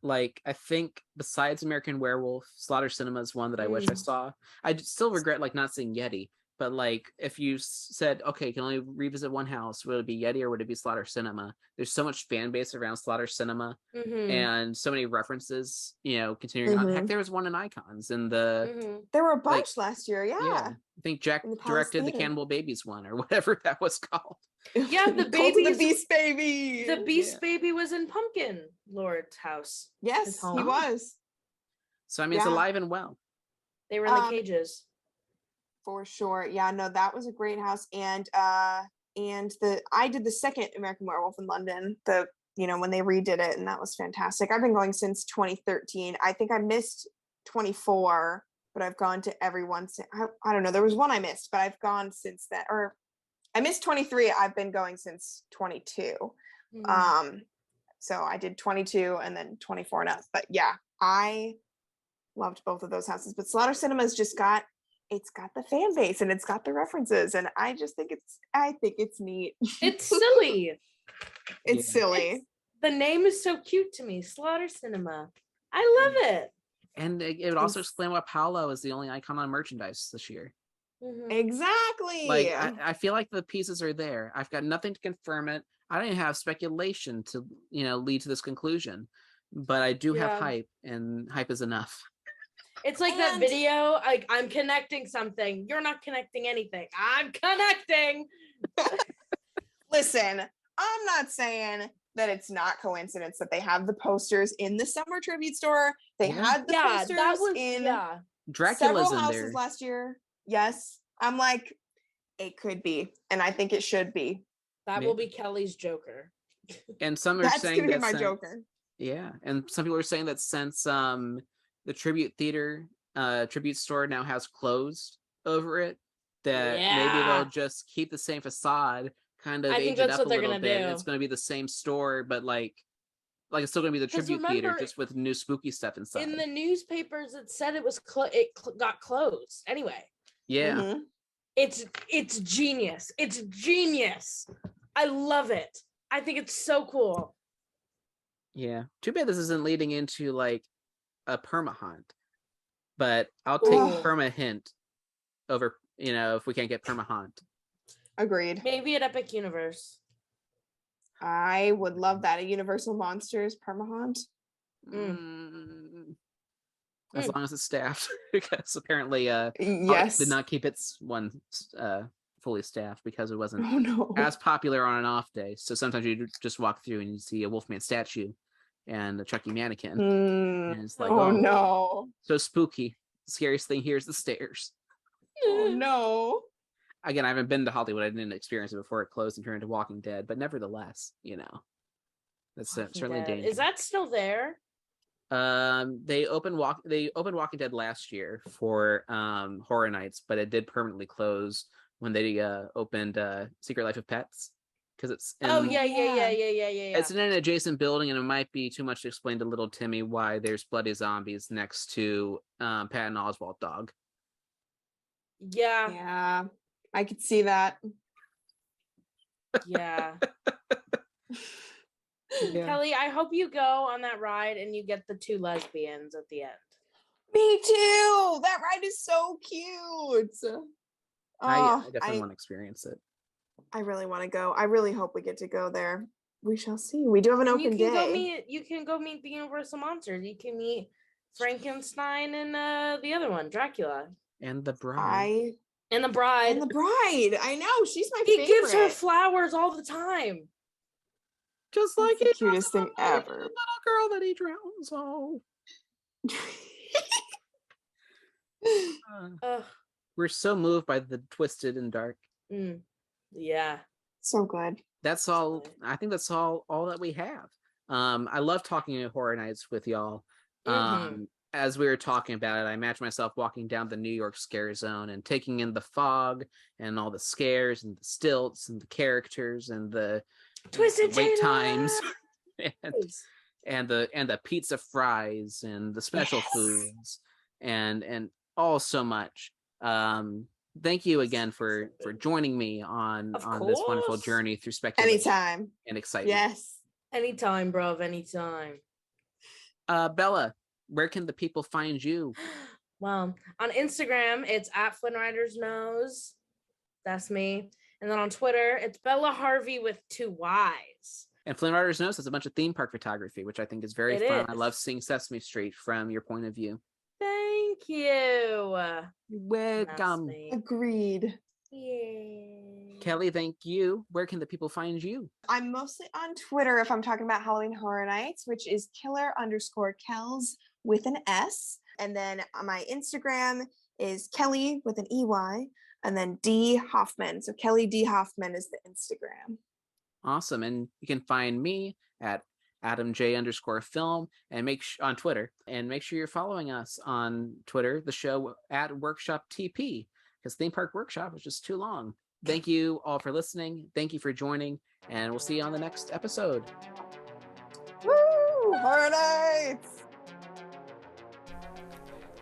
Like, I think besides American Werewolf, Slaughter Cinema is one that I wish I saw. I still regret like not seeing Yeti, but like if you said, okay, you can only revisit one house, would it be Yeti or would it be Slaughter Cinema? There's so much fan base around Slaughter Cinema and so many references, continuing on. Heck, there was one in Icons and there were a bunch last year. Yeah. I think Jack directed the Cannibal Babies one or whatever that was called. Yeah, the baby, the Beast Baby. The Beast Baby was in Pumpkin Lord's house. Yes, he was. So I mean, it's alive and well. They were in the cages. For sure. Yeah, no, that was a great house. And I did the second American Werewolf in London, when they redid it, and that was fantastic. I've been going since 2013. I think I missed 24, but I've gone to every one. I don't know. There was one I missed, but I've gone since then. Or I missed 23. I've been going since 22. So I did 22 and then 24 and up. But yeah, I loved both of those houses. But Slaughter Cinema's just got the fan base and it's got the references, and I just think it's neat. It's silly. It's silly. The name is so cute to me. Slaughter Cinema. I love it. And it would also explain why Paolo is the only icon on merchandise this year. Exactly. Like I feel like the pieces are there. I've got nothing to confirm it. I don't even have speculation to lead to this conclusion, but I do have hype, and hype is enough. It's like that video, like, I'm connecting something. You're not connecting anything. I'm connecting. Listen, I'm not saying that it's not coincidence that they have the posters in the summer tribute store. They had the posters in Dracula's several in houses there last year. Yes. I'm like, it could be, and I think it should be. That will be Kelly's Joker. And some are That's saying gonna be that my Joker. Yeah, and some people are saying that since the tribute theater tribute store now has closed over it, that maybe they'll just keep the same facade, kind of age it up a little bit. It's going to be the same store, but like it's still going to be the tribute theater, just with new spooky stuff inside. In the newspapers, it said it was got closed anyway. Yeah. It's genius. It's genius. I love it. I think it's so cool. Yeah. Too bad this isn't leading into like a perma hunt, but I'll take perma hint. over, if we can't get Permahaunt. Agreed. Maybe at Epic Universe. I would love that. A Universal Monsters Permahaunt. As long as it's staffed, because apparently yes, did not keep its one fully staffed because it wasn't no. as popular on an off day. So sometimes you just walk through and you see a Wolfman statue and a Chucky mannequin. And it's like, oh no. So spooky. The scariest thing here is the stairs. Oh no. Again, I haven't been to Hollywood. I didn't experience it before it closed and turned into Walking Dead, but nevertheless, that's certainly dangerous. Is that still there? They opened Walking Dead last year for Horror Nights, but it did permanently close when they opened Secret Life of Pets, because it's it's in an adjacent building, and it might be too much to explain to little Timmy why there's bloody zombies next to Patton Oswalt dog. Yeah, I could see that. Yeah. Kelly, I hope you go on that ride and you get the 2 lesbians at the end. Me too. That ride is so cute. I definitely want to experience it. I really want to go. I really hope we get to go there. We shall see. We do have an open day. You can go meet the Universal Monsters. You can meet Frankenstein and the other one, Dracula. And the bride. And the bride. I know. She's my favorite. He gives her flowers all the time. Just like the cutest thing ever. The little girl that he drowns. We're so moved by the twisted and dark. Yeah. So good. That's all. I think that's all that we have. I love talking at Horror Nights with y'all. As we were talking about it, I imagine myself walking down the New York scare zone and taking in the fog and all the scares and the stilts and the characters and the twisted wait times and the pizza fries and the special foods and all so much. Thank you again for joining me on this wonderful journey through speculation anytime and excitement. Yes, anytime, bruv, anytime. Bella, where can the people find you? Well, on Instagram it's at Flynn Rider's Nose. That's me. And then on Twitter, it's Bella Harvey with 2 Y's. And Flynn Rider's Nose has a bunch of theme park photography, which I think is very fun. I love seeing Sesame Street from your point of view. Thank you. Welcome. Agreed. Yay. Kelly, thank you. Where can the people find you? I'm mostly on Twitter if I'm talking about Halloween Horror Nights, which is killer_Kells with an S. And then my Instagram is Kelly with an EY. And then D Hoffman. So Kelly D Hoffman is the Instagram. Awesome. And you can find me at AdamJ_film and on Twitter. And make sure you're following us on Twitter, the show at Workshop TP, because Theme Park Workshop is just too long. Thank you all for listening. Thank you for joining. And we'll see you on the next episode. Woo! Horror Nights!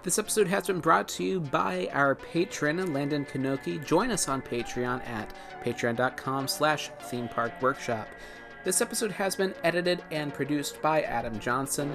This episode has been brought to you by our patron, Landon Kanoki. Join us on Patreon at patreon.com/themeparkworkshop. This episode has been edited and produced by Adam Johnson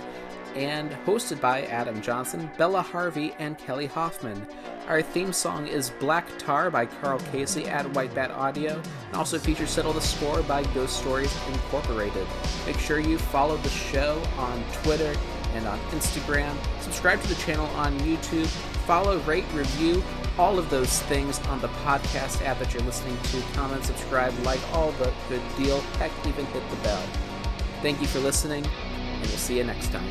and hosted by Adam Johnson, Bella Harvey, and Kelly Hoffman. Our theme song is Black Tar by Carl Casey at White Bat Audio, and also features Settle the Score by Ghost Stories Incorporated. Make sure you follow the show on Twitter and on Instagram. Subscribe to the channel on YouTube. Follow, rate, review, all of those things on the podcast app that you're listening to. Comment, subscribe, like, all the good deal. Heck, even hit the bell. Thank you for listening, and we'll see you next time.